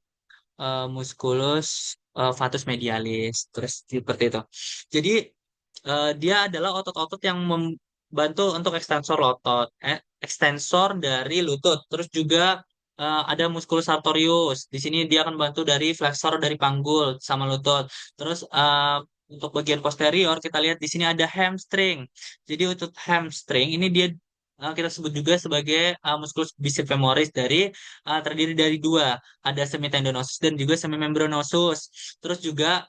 musculus vatus medialis, terus seperti itu. Jadi dia adalah otot-otot yang membantu untuk ekstensor dari lutut. Terus juga ada musculus sartorius. Di sini dia akan bantu dari flexor dari panggul sama lutut. Terus untuk bagian posterior kita lihat di sini ada hamstring. Jadi untuk hamstring ini dia kita sebut juga sebagai musculus bicep femoris terdiri dari dua, ada semitendinosus dan juga semimembranosus. Terus juga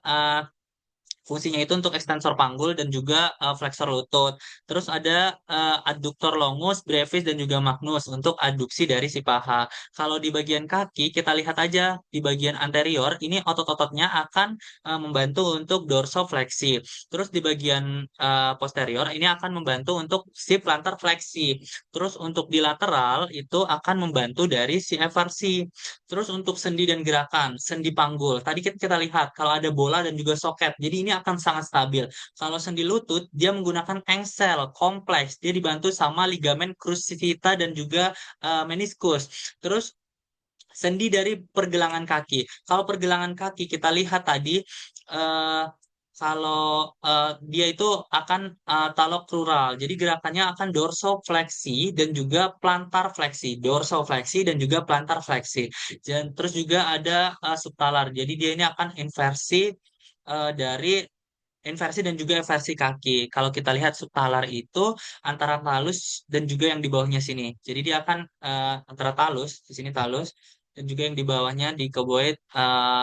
Fungsinya itu untuk ekstensor panggul dan juga flexor lutut. Terus ada adduktor longus, brevis, dan juga magnus untuk adduksi dari si paha. Kalau di bagian kaki, kita lihat aja di bagian anterior, ini otot-ototnya akan membantu untuk dorsofleksi. Terus di bagian posterior, ini akan membantu untuk si plantar fleksi. Terus untuk di lateral, itu akan membantu dari si eversi. Terus untuk sendi dan gerakan, sendi panggul. Tadi kita lihat kalau ada bola dan juga soket. Jadi ini akan sangat stabil. Kalau sendi lutut, dia menggunakan engsel kompleks. Dia dibantu sama ligamen crucifita dan juga meniskus. Terus sendi dari pergelangan kaki. Kalau pergelangan kaki kita lihat tadi, eh, kalau dia itu akan talocrural. Jadi gerakannya akan dorsofleksi dan juga plantar fleksi. Dorsofleksi dan juga plantar fleksi. Dan terus juga ada subtalar. Jadi dia ini akan dari inversi dan juga eversi kaki. Kalau kita lihat subtalar itu antara talus dan juga yang di bawahnya sini. Jadi dia akan antara talus, di sini talus, dan juga yang di bawahnya di cuboid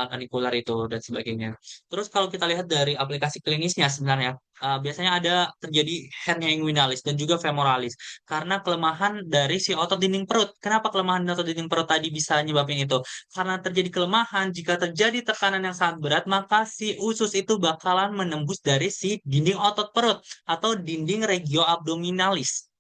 radicular itu dan sebagainya. Terus kalau kita lihat dari aplikasi klinisnya sebenarnya biasanya ada terjadi hernia inguinalis dan juga femoralis karena kelemahan dari si otot dinding perut. Kenapa kelemahan otot dinding perut tadi bisa nyebabin itu? Karena terjadi kelemahan, jika terjadi tekanan yang sangat berat, maka si usus itu bakalan menembus dari si dinding otot perut atau dinding regioabdominalis.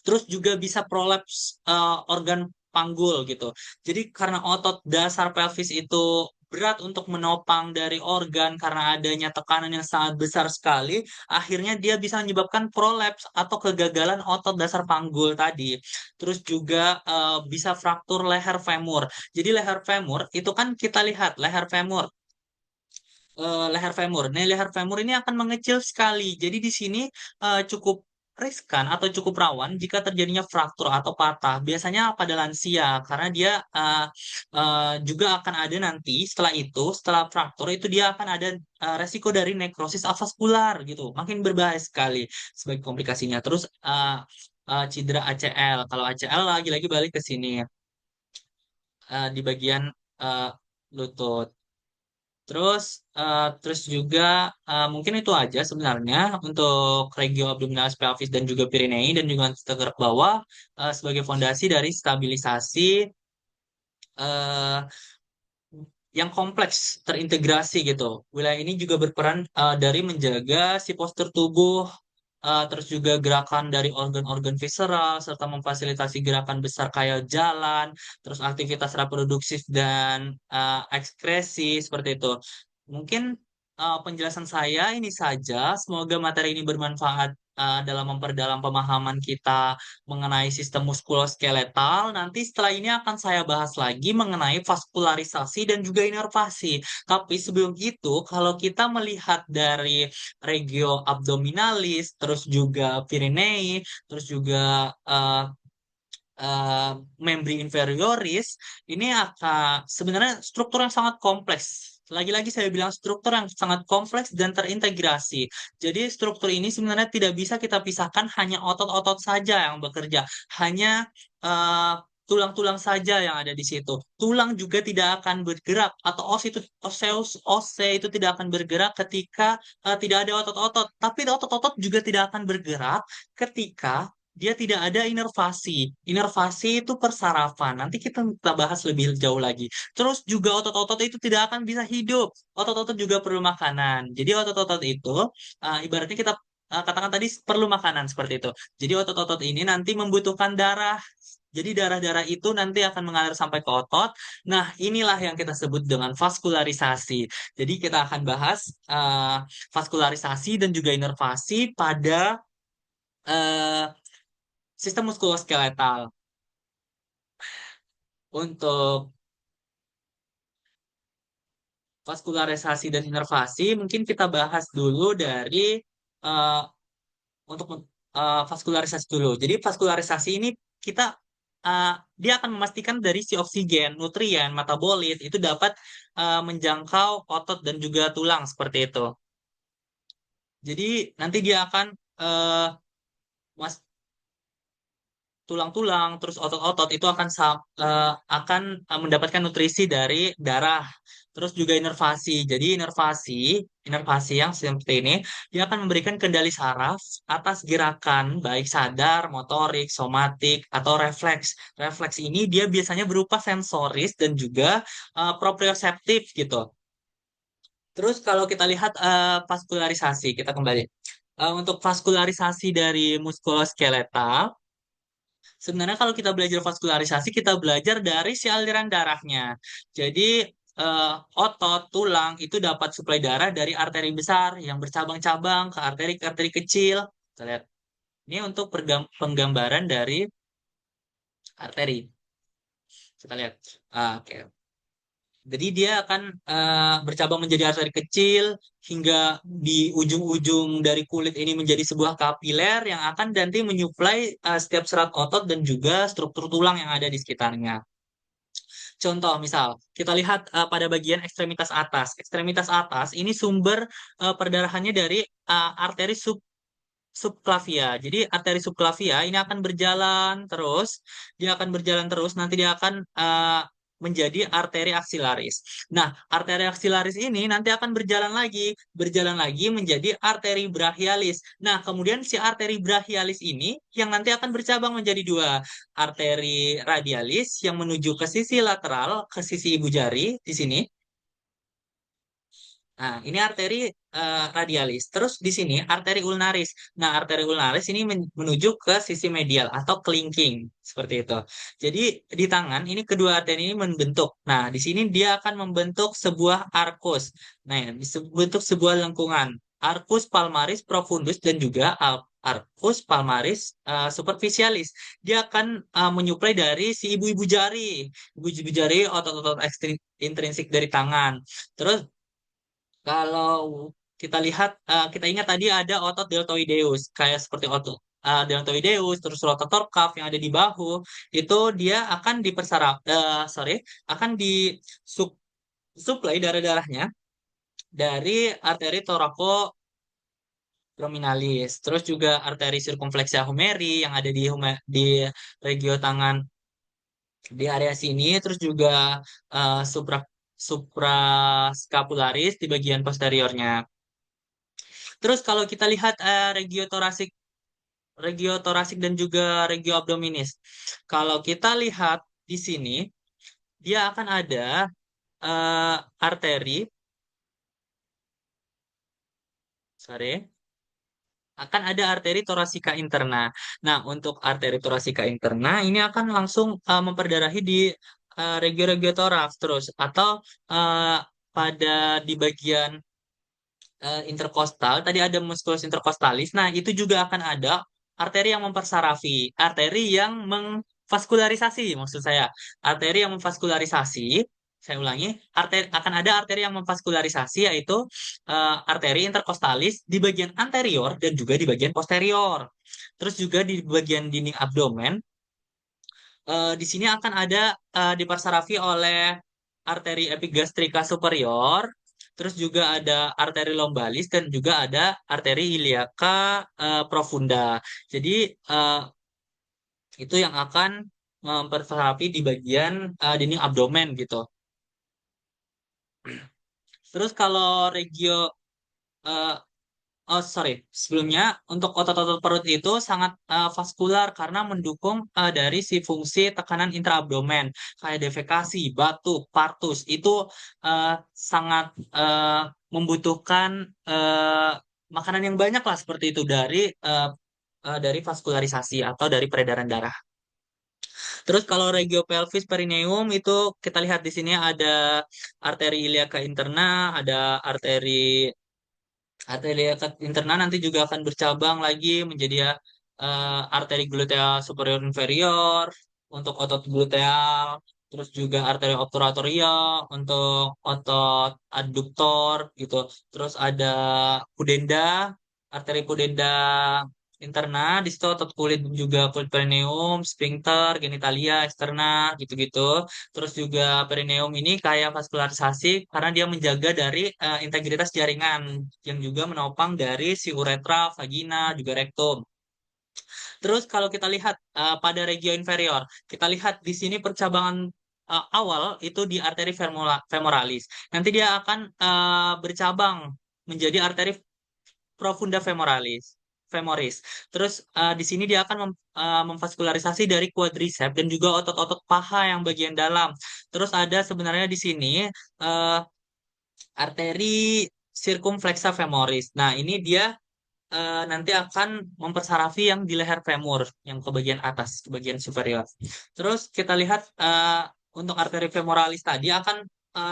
Terus juga bisa prolaps organ panggul gitu. Jadi karena otot dasar pelvis itu berat untuk menopang dari organ karena adanya tekanan yang sangat besar sekali, akhirnya dia bisa menyebabkan prolaps atau kegagalan otot dasar panggul tadi. Terus juga bisa fraktur leher femur. Jadi leher femur itu kan kita lihat leher femur. Nah, leher femur ini akan mengecil sekali. Jadi di sini cukup riskan atau cukup rawan jika terjadinya fraktur atau patah. Biasanya pada lansia karena dia juga akan ada nanti setelah fraktur itu dia akan ada resiko dari nekrosis avaskular gitu. Makin berbahaya sekali sebagai komplikasinya. Terus cedera ACL. Kalau ACL lagi-lagi balik ke sini di bagian eh, lutut. Terus juga mungkin itu aja sebenarnya untuk regio abdominalis pelvis dan juga Pirinei dan juga tegak bawah sebagai fondasi dari stabilisasi eh, yang kompleks terintegrasi gitu. Wilayah ini juga berperan dari menjaga si postur tubuh, terus juga gerakan dari organ-organ visceral, serta memfasilitasi gerakan besar kayak jalan, terus aktivitas reproduktif dan ekskresi seperti itu. Mungkin penjelasan saya ini saja. Semoga materi ini bermanfaat dalam memperdalam pemahaman kita mengenai sistem muskuloskeletal. Nanti setelah ini akan saya bahas lagi mengenai vaskularisasi dan juga inervasi. Tapi sebelum itu, kalau kita melihat dari regio abdominalis, terus juga Pirinei, terus juga eh, membri inferioris, ini akan sebenarnya struktur yang sangat kompleks. Lagi-lagi saya bilang struktur yang sangat kompleks dan terintegrasi. Jadi struktur ini sebenarnya tidak bisa kita pisahkan hanya otot-otot saja yang bekerja. Hanya eh, tulang-tulang saja yang ada di situ. Tulang juga tidak akan bergerak atau ose itu tidak akan bergerak ketika tidak ada otot-otot. Tapi otot-otot juga tidak akan bergerak ketika dia tidak ada inervasi. Inervasi itu persarafan. Nanti kita bahas lebih jauh lagi. Terus juga otot-otot itu tidak akan bisa hidup. Otot-otot juga perlu makanan. Jadi otot-otot itu ibaratnya kita katakan tadi perlu makanan seperti itu. Jadi otot-otot ini nanti membutuhkan darah. Jadi darah-darah itu nanti akan mengalir sampai ke otot. Nah, inilah yang kita sebut dengan vaskularisasi. Jadi kita akan bahas vaskularisasi dan juga inervasi pada eh, sistem muskuloskeletal. Untuk vaskularisasi dan inervasi, mungkin kita bahas dulu dari eh, untuk vaskularisasi dulu. Jadi vaskularisasi ini kita eh, dia akan memastikan dari si oksigen, nutrien, metabolit itu dapat menjangkau otot dan juga tulang seperti itu. Jadi nanti dia akan eh, mas tulang-tulang, terus otot-otot itu akan mendapatkan nutrisi dari darah. Terus juga inervasi. Jadi inervasi yang seperti ini, dia akan memberikan kendali saraf atas gerakan baik sadar, motorik, somatik, atau refleks. Refleks ini dia biasanya berupa sensoris dan juga proprioseptif gitu. Terus kalau kita lihat vaskularisasi, kita kembali. Untuk vaskularisasi dari muskuloskeletal, sebenarnya kalau kita belajar vaskularisasi, kita belajar dari si aliran darahnya. Jadi otot, tulang itu dapat suplai darah dari arteri besar yang bercabang-cabang ke arteri-arteri kecil. Kita lihat. Ini untuk penggambaran dari arteri. Kita lihat. Oke. Jadi dia akan bercabang menjadi arteri kecil hingga di ujung-ujung dari kulit ini menjadi sebuah kapiler yang akan nanti menyuplai setiap serat otot dan juga struktur tulang yang ada di sekitarnya. Contoh misal, kita lihat pada bagian ekstremitas atas. Ekstremitas atas ini sumber perdarahannya dari arteri subclavia. Jadi arteri subclavia ini akan berjalan terus, dia akan berjalan terus, nanti dia akan menjadi arteri aksilaris. Nah, arteri aksilaris ini nanti akan berjalan lagi menjadi arteri brachialis. Nah, kemudian si arteri brachialis ini yang nanti akan bercabang menjadi dua, arteri radialis yang menuju ke sisi lateral, ke sisi ibu jari di sini. Nah, ini arteri radialis. Terus di sini arteri ulnaris. Nah, arteri ulnaris ini menuju ke sisi medial atau kelingking seperti itu. Jadi di tangan ini kedua arteri ini membentuk. Nah, di sini dia akan membentuk sebuah arcus. Nah, ya, bentuk sebuah lengkungan. Arcus palmaris profundus dan juga arcus palmaris superficialis. Dia akan menyuplai dari si ibu-ibu jari. Ibu-ibu jari otot-otot intrinsik dari tangan. Terus kalau kita lihat, kita ingat tadi ada otot deltoideus, kayak seperti otot deltoideus, terus rotator cuff yang ada di bahu, itu dia akan akan disuplai darah-darahnya dari arteri thoracoabdominalis, terus juga arteri circumflexia humeri yang ada di regio tangan di area sini, terus juga supraskapularis di bagian posteriornya. Terus kalau kita lihat regio torasik dan juga regio abdominis. Kalau kita lihat di sini, dia akan ada arteri, sorry, akan ada arteri torasika interna. Nah, untuk arteri torasika interna ini akan langsung memperdarahi di regio-regio toraks terus atau eh, pada di bagian interkostal, tadi ada musculus interkostalis. Nah, itu juga akan ada arteri yang mempersarafi, arteri yang memvaskularisasi, maksud saya. Arteri yang memvaskularisasi, saya ulangi, akan ada arteri yang memvaskularisasi yaitu arteri interkostalis di bagian anterior dan juga di bagian posterior. Terus juga di bagian dinding abdomen, di sini akan ada dipersarafi oleh arteri epigastrika superior, terus juga ada arteri lombalis dan juga ada arteri iliaca profunda. Jadi eh, itu yang akan mempersarafi di bagian dinding abdomen gitu. Terus kalau eh, oh, sorry. Sebelumnya, untuk otot-otot perut itu sangat vaskular karena mendukung dari si fungsi tekanan intraabdomen, kayak defekasi, batuk, partus. Itu sangat membutuhkan makanan yang banyak lah seperti itu dari vaskularisasi atau dari peredaran darah. Terus kalau regio pelvis perineum itu kita lihat di sini ada arteri iliaca interna, ada arteri interna nanti juga akan bercabang lagi menjadi arteri gluteal superior inferior untuk otot gluteal, terus juga arteri obturatoria untuk otot adduktor gitu. Terus ada pudenda, arteri pudenda interna, di situ otot kulit juga kulit perineum, sphincter, genitalia, eksterna, gitu-gitu. Terus juga perineum ini kayak vaskularisasi karena dia menjaga dari integritas jaringan yang juga menopang dari si uretra, vagina, juga rektum. Terus kalau kita lihat pada regio inferior, kita lihat di sini percabangan awal itu di arteri femoralis. Nanti dia akan bercabang menjadi arteri profunda femoris. Terus di sini dia akan memvaskularisasi dari quadriceps dan juga otot-otot paha yang bagian dalam. Terus ada sebenarnya di sini eh, arteri circumflexa femoris. Nah, ini dia nanti akan mempersarafi yang di leher femur, yang ke bagian atas, ke bagian superior. Terus kita lihat untuk arteri femoralis tadi akan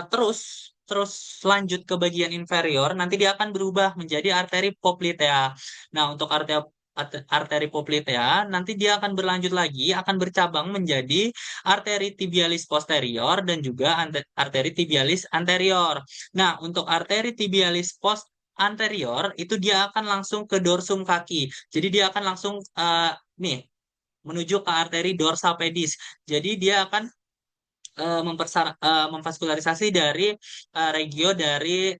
terus terus lanjut ke bagian inferior, nanti dia akan berubah menjadi arteri poplitea. Nah, untuk arteri poplitea nanti dia akan berlanjut lagi, akan bercabang menjadi arteri tibialis posterior dan juga arteri tibialis anterior. Nah, untuk arteri tibialis anterior itu dia akan langsung ke dorsum kaki. Jadi dia akan langsung nih menuju ke arteri dorsa pedis. Jadi dia akan memvaskularisasi dari regio dari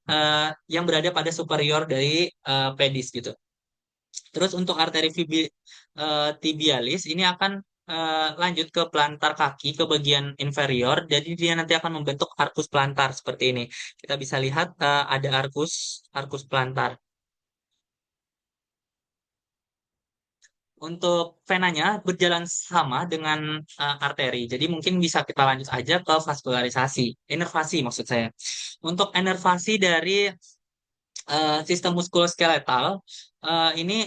yang berada pada superior dari pedis gitu. Terus untuk arteri tibialis ini akan lanjut ke plantar kaki ke bagian inferior. Jadi dia nanti akan membentuk arkus plantar seperti ini. Kita bisa lihat ada arkus arkus plantar. Untuk venanya berjalan sama dengan arteri. Jadi mungkin bisa kita lanjut aja ke vaskularisasi, inervasi maksud saya. Untuk inervasi dari sistem muskuloskeletal, ini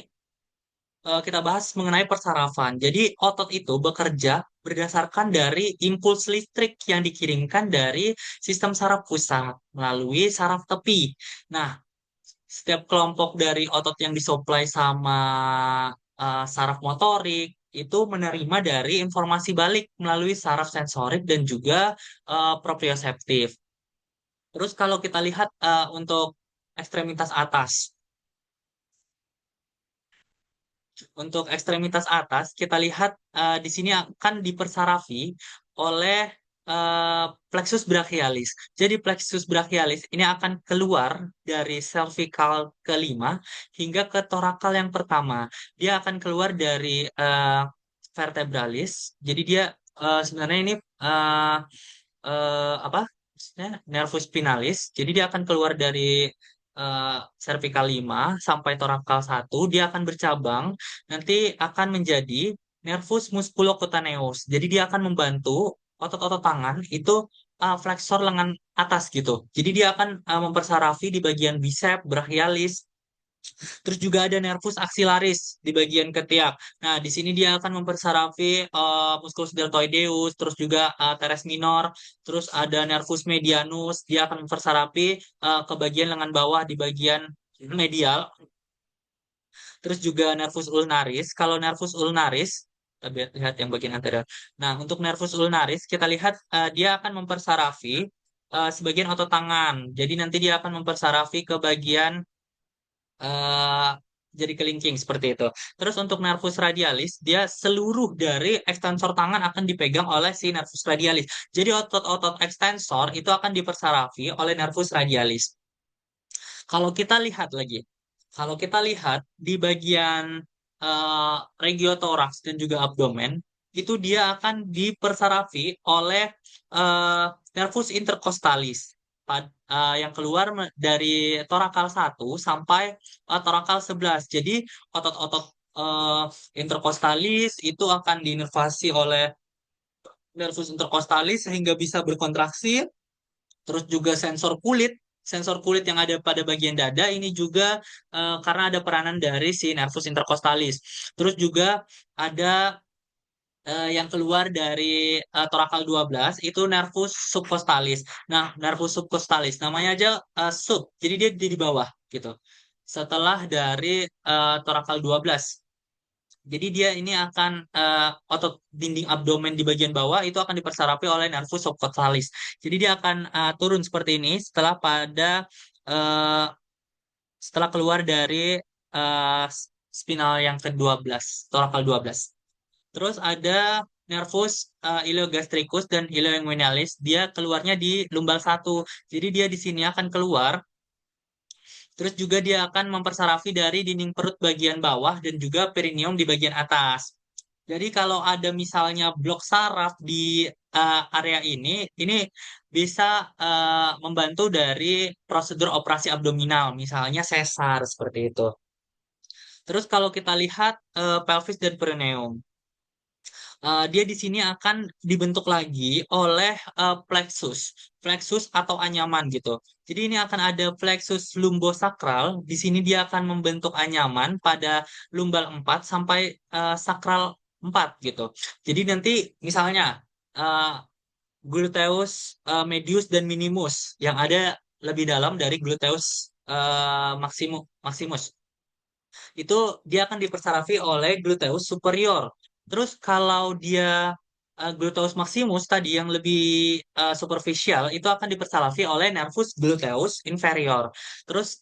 kita bahas mengenai persarafan. Jadi otot itu bekerja berdasarkan dari impuls listrik yang dikirimkan dari sistem saraf pusat melalui saraf tepi. Nah, setiap kelompok dari otot yang disuplai sama saraf motorik itu menerima dari informasi balik melalui saraf sensorik dan juga proprioseptif. Terus kalau kita lihat untuk ekstremitas atas, untuk ekstremitas atas kita lihat di sini akan dipersarafi oleh plexus brachialis. Jadi plexus brachialis ini akan keluar dari cervical kelima hingga ke torakal yang pertama. Dia akan keluar dari vertebralis. Jadi dia sebenarnya ini eh, apa? Maksudnya nervus spinalis. Jadi dia akan keluar dari cervical 5 sampai torakal 1. Dia akan bercabang nanti akan menjadi nervus musculocutaneus. Jadi dia akan membantu otot-otot tangan itu flexor lengan atas gitu. Jadi dia akan mempersarafi di bagian bicep, brachialis, terus juga ada nervus axillaris di bagian ketiak. Nah, di sini dia akan mempersarafi musculus deltoideus, terus juga teres minor, terus ada nervus medianus, dia akan mempersarafi ke bagian lengan bawah di bagian medial, terus juga nervus ulnaris. Kalau nervus ulnaris, kita lihat yang bagian anterior. Nah, untuk nervus ulnaris, kita lihat dia akan mempersarafi sebagian otot tangan. Jadi nanti dia akan mempersarafi ke bagian eh jadi kelingking seperti itu. Terus untuk nervus radialis, dia seluruh dari ekstensor tangan akan dipegang oleh si nervus radialis. Jadi otot-otot ekstensor itu akan dipersarafi oleh nervus radialis. Kalau kita lihat lagi, kalau kita lihat di bagian regiotoraks dan juga abdomen, itu dia akan dipersarafi oleh nervus intercostalis yang keluar dari torakal 1 sampai torakal 11. Jadi otot-otot eh, intercostalis itu akan diinervasi oleh nervus intercostalis sehingga bisa berkontraksi. Terus juga sensor kulit yang ada pada bagian dada ini juga karena ada peranan dari si nervus intercostalis. Terus juga ada yang keluar dari torakal 12 itu nervus subcostalis. Nah, nervus subcostalis namanya aja sub. Jadi dia di bawah gitu. Setelah dari torakal 12. Jadi dia ini akan otot dinding abdomen di bagian bawah itu akan dipersarapi oleh nervus subcostalis. Jadi dia akan turun seperti ini eh, setelah keluar dari eh, spinal yang ke-12, torakal 12. Terus ada nervus ileogastricus dan ileoinguinalis, dia keluarnya di lumbal 1. Jadi dia di sini akan keluar Terus juga dia akan mempersarafi dari dinding perut bagian bawah dan juga perineum di bagian atas. Jadi kalau ada misalnya blok saraf di area ini bisa membantu dari prosedur operasi abdominal, misalnya sesar seperti itu. Terus kalau kita lihat pelvis dan perineum, dia di sini akan dibentuk lagi oleh plexus, plexus atau anyaman gitu. Jadi ini akan ada plexus lumbosakral. Di sini dia akan membentuk anyaman pada lumbal 4 sampai sakral 4 gitu. Jadi nanti misalnya eh, gluteus medius dan minimus yang ada lebih dalam dari gluteus maximus itu dia akan dipersarafi oleh gluteus superior. Terus kalau dia gluteus maximus tadi yang lebih superficial itu akan dipersarafi oleh nervus gluteus inferior. Terus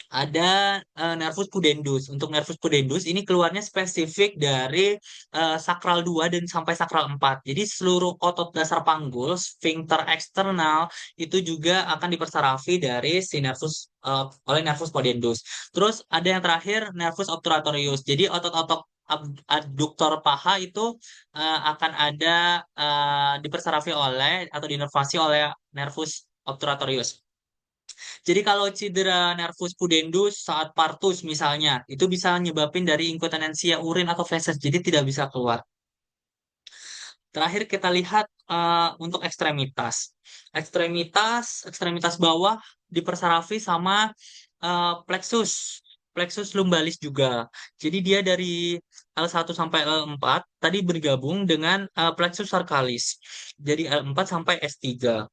ada nervus pudendus. Untuk nervus pudendus ini keluarnya spesifik dari sakral 2 dan sampai sakral 4. Jadi seluruh otot dasar panggul, sphincter eksternal itu juga akan dipersarafi dari si nervus oleh nervus pudendus. Terus ada yang terakhir nervus obturatorius. Jadi otot-otot adduktor paha itu akan ada dipersarafi oleh atau dinervasi oleh nervus obturatorius. Jadi kalau cedera nervus pudendus saat partus misalnya, itu bisa nyebabin dari inkontinensia urin atau feses, jadi tidak bisa keluar. Terakhir kita lihat untuk ekstremitas. Ekstremitas bawah dipersarafi sama plexus, plexus lumbalis juga. Jadi dia dari L1 sampai L4 tadi bergabung dengan plexus sarcalis. Jadi L4 sampai S3.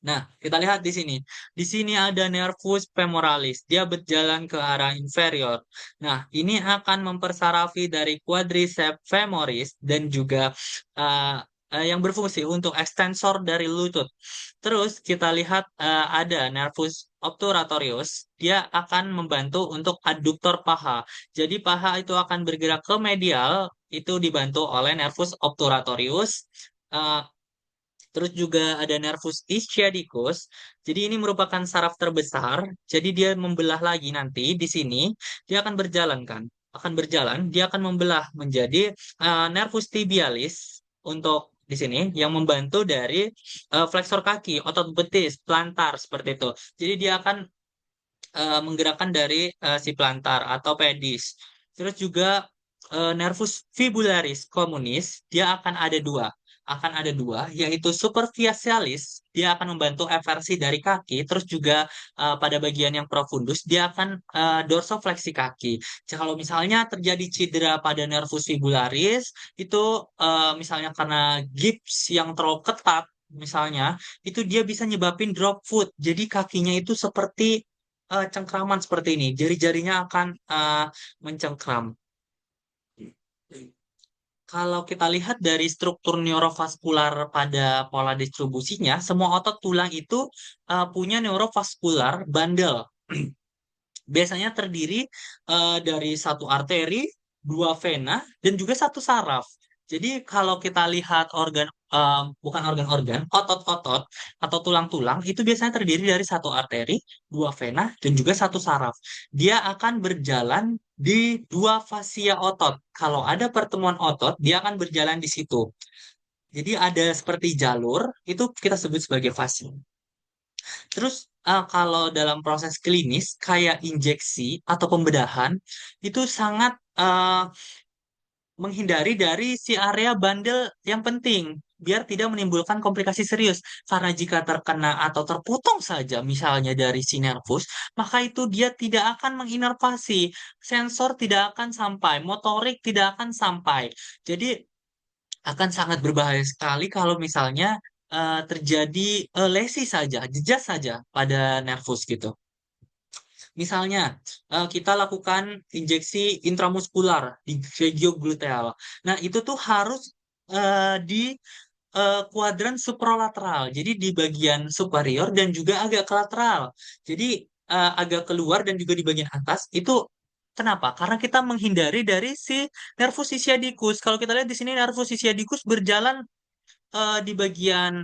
Nah, kita lihat di sini. Di sini ada nervus femoralis. Dia berjalan ke arah inferior. Nah, ini akan mempersarafi dari quadriceps femoris dan juga uh, yang berfungsi untuk ekstensor dari lutut. Terus kita lihat ada nervus obturatorius. Dia akan membantu untuk adduktor paha. Jadi paha itu akan bergerak ke medial. Itu dibantu oleh nervus obturatorius. Uh, Terus juga ada nervus ischiadicus. Jadi ini merupakan saraf terbesar. Jadi dia membelah lagi nanti di sini dia akan berjalan kan. Akan berjalan, dia akan membelah menjadi nervus tibialis untuk di sini yang membantu dari flexor kaki, otot betis, plantar seperti itu. Jadi dia akan menggerakkan dari si plantar atau pedis. Terus juga nervus fibularis communis, dia akan ada dua, yaitu superficialis, dia akan membantu eversi dari kaki, terus juga pada bagian yang profundus, dia akan dorsofleksi kaki. Kalau misalnya terjadi cedera pada nervus fibularis, itu misalnya karena gips yang terlalu ketat, misalnya, itu dia bisa nyebabin drop foot. Jadi kakinya itu seperti cengkraman seperti ini. Jari-jarinya akan mencengkram. Kalau kita lihat dari struktur neurovaskular pada pola distribusinya, semua otot tulang itu punya neurovaskular bandel. Biasanya terdiri dari satu arteri, dua vena, dan juga satu saraf. Jadi kalau kita lihat bukan organ-organ, otot-otot atau tulang-tulang itu biasanya terdiri dari satu arteri, dua vena, dan juga satu saraf. Dia akan berjalan di dua fasia otot. Kalau ada pertemuan otot, dia akan berjalan di situ. Jadi ada seperti jalur, itu kita sebut sebagai fasi. Terus kalau dalam proses klinis kayak injeksi atau pembedahan itu sangat menghindari dari si area bandel yang penting biar tidak menimbulkan komplikasi serius. Karena jika terkena atau terpotong saja misalnya dari si nervus, maka itu dia tidak akan menginervasi, sensor tidak akan sampai, motorik tidak akan sampai. Jadi akan sangat berbahaya sekali kalau misalnya terjadi lesi saja, jejas saja pada nervus gitu. Misalnya, kita lakukan injeksi intramuskular di regiogluteal. Nah, itu tuh harus di kuadran supralateral. Jadi di bagian superior dan juga agak ke lateral. Jadi agak keluar dan juga di bagian atas itu kenapa? Karena kita menghindari dari si nervus sciaticus. Kalau kita lihat di sini nervus sciaticus berjalan di bagian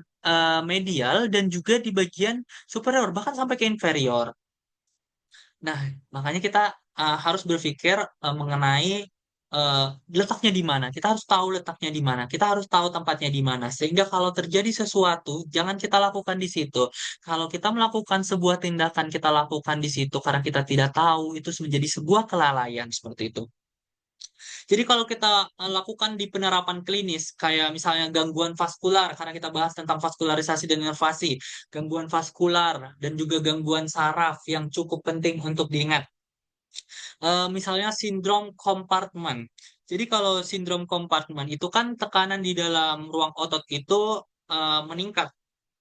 medial dan juga di bagian superior bahkan sampai ke inferior. Nah, makanya kita harus berpikir mengenai eh, letaknya di mana. Kita harus tahu letaknya di mana. Kita harus tahu tempatnya di mana. Sehingga kalau terjadi sesuatu, jangan kita lakukan di situ. Kalau kita melakukan sebuah tindakan, kita lakukan di situ karena kita tidak tahu, itu menjadi sebuah kelalaian seperti itu. Jadi kalau kita lakukan di penerapan klinis, kayak misalnya gangguan vaskular, karena kita bahas tentang vaskularisasi dan inervasi, gangguan vaskular dan juga gangguan saraf yang cukup penting untuk diingat. Misalnya sindrom kompartemen. Jadi kalau sindrom kompartemen itu kan tekanan di dalam ruang otot itu meningkat.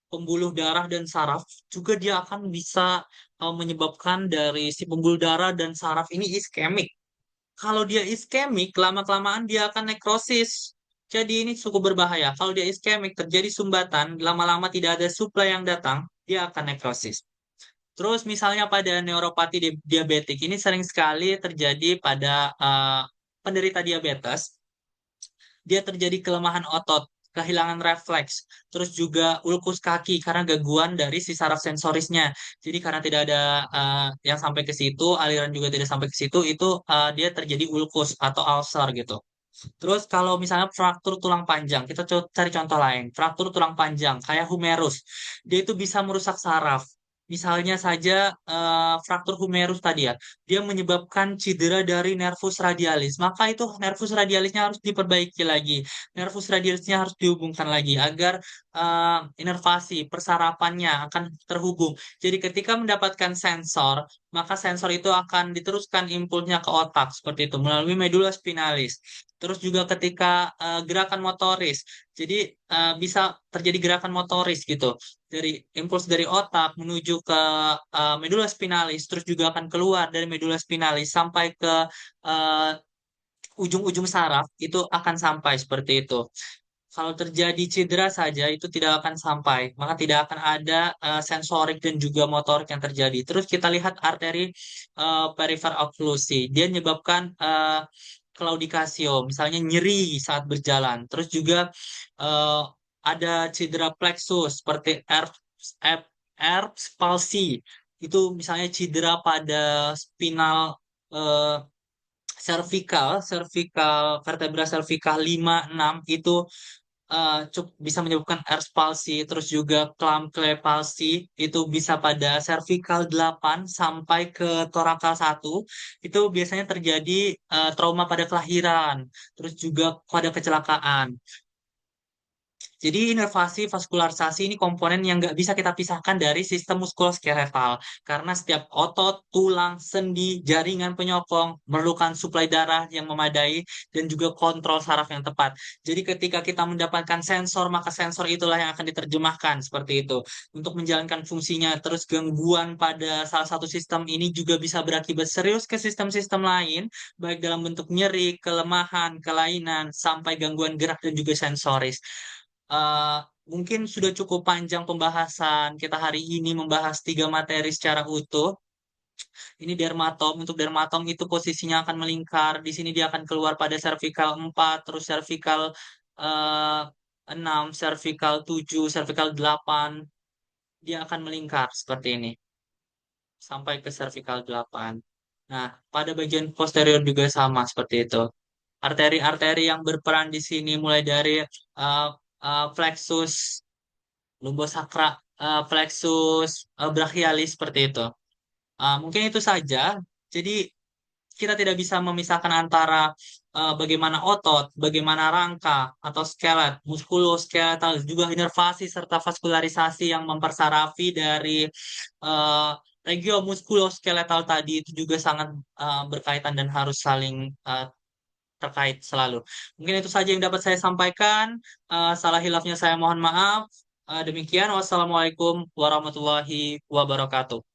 Pembuluh darah dan saraf juga dia akan bisa menyebabkan dari si pembuluh darah dan saraf ini iskemik. Kalau dia iskemik, lama-kelamaan dia akan nekrosis. Jadi ini cukup berbahaya. Kalau dia iskemik, terjadi sumbatan, lama-lama tidak ada suplai yang datang, dia akan nekrosis. Terus misalnya pada neuropati diabetik, ini sering sekali terjadi pada penderita diabetes, dia terjadi kelemahan otot, kehilangan refleks, terus juga ulkus kaki karena gangguan dari si saraf sensorisnya. Jadi karena tidak ada yang sampai ke situ, aliran juga tidak sampai ke situ, itu dia terjadi ulkus atau ulcer gitu. Terus kalau misalnya fraktur tulang panjang, kita cari contoh lain. Fraktur tulang panjang kayak humerus, dia itu bisa merusak saraf. Misalnya saja fraktur humerus tadi ya, dia menyebabkan cedera dari nervus radialis. Maka itu nervus radialisnya harus diperbaiki lagi. Nervus radialisnya harus dihubungkan lagi agar inervasi persarapannya akan terhubung. Jadi ketika mendapatkan sensor, maka sensor itu akan diteruskan impulsnya ke otak seperti itu melalui medula spinalis. Terus juga ketika gerakan motoris, jadi bisa terjadi gerakan motoris gitu dari impuls dari otak menuju ke medula spinalis, terus juga akan keluar dari medula spinalis sampai ke eh, ujung-ujung saraf itu akan sampai seperti itu. Kalau terjadi cedera saja itu tidak akan sampai, maka tidak akan ada sensorik dan juga motorik yang terjadi. Terus kita lihat arteri perifer occlusi, dia menyebabkan claudicatio, misalnya nyeri saat berjalan. Terus juga eh, ada cedera plexus seperti Erb's palsy, itu misalnya cedera pada spinal eh, cervical vertebra cervical 5 6 itu bisa menyebabkan Erb's palsy, terus juga Klumpke palsy itu bisa pada cervical 8 sampai ke thoracal 1 itu biasanya terjadi trauma pada kelahiran, terus juga pada kecelakaan. Jadi inervasi vaskularisasi ini komponen yang nggak bisa kita pisahkan dari sistem muskuloskeletal karena setiap otot, tulang, sendi, jaringan penyokong memerlukan suplai darah yang memadai dan juga kontrol saraf yang tepat. Jadi ketika kita mendapatkan sensor, maka sensor itulah yang akan diterjemahkan seperti itu untuk menjalankan fungsinya. Terus gangguan pada salah satu sistem ini juga bisa berakibat serius ke sistem-sistem lain, baik dalam bentuk nyeri, kelemahan, kelainan, sampai gangguan gerak dan juga sensoris. Eh, Mungkin sudah cukup panjang pembahasan kita hari ini membahas tiga materi secara utuh. Ini dermatom. Untuk dermatom itu posisinya akan melingkar. Di sini dia akan keluar pada cervical 4, terus cervical eh, 6, cervical 7, cervical 8. Dia akan melingkar seperti ini sampai ke cervical 8. Nah, pada bagian posterior juga sama seperti itu. Arteri-arteri yang berperan di sini mulai dari uh, plexus lumbosakra, plexus brachialis seperti itu. Mungkin itu saja. Jadi kita tidak bisa memisahkan antara bagaimana otot, bagaimana rangka atau skelet, muskuloskeletal, juga inervasi serta vaskularisasi yang mempersarafi dari uh, regio muskuloskeletal tadi itu juga sangat berkaitan dan harus saling terkait selalu. Mungkin itu saja yang dapat saya sampaikan. Salah hilafnya saya mohon maaf. Demikian, wassalamualaikum warahmatullahi wabarakatuh.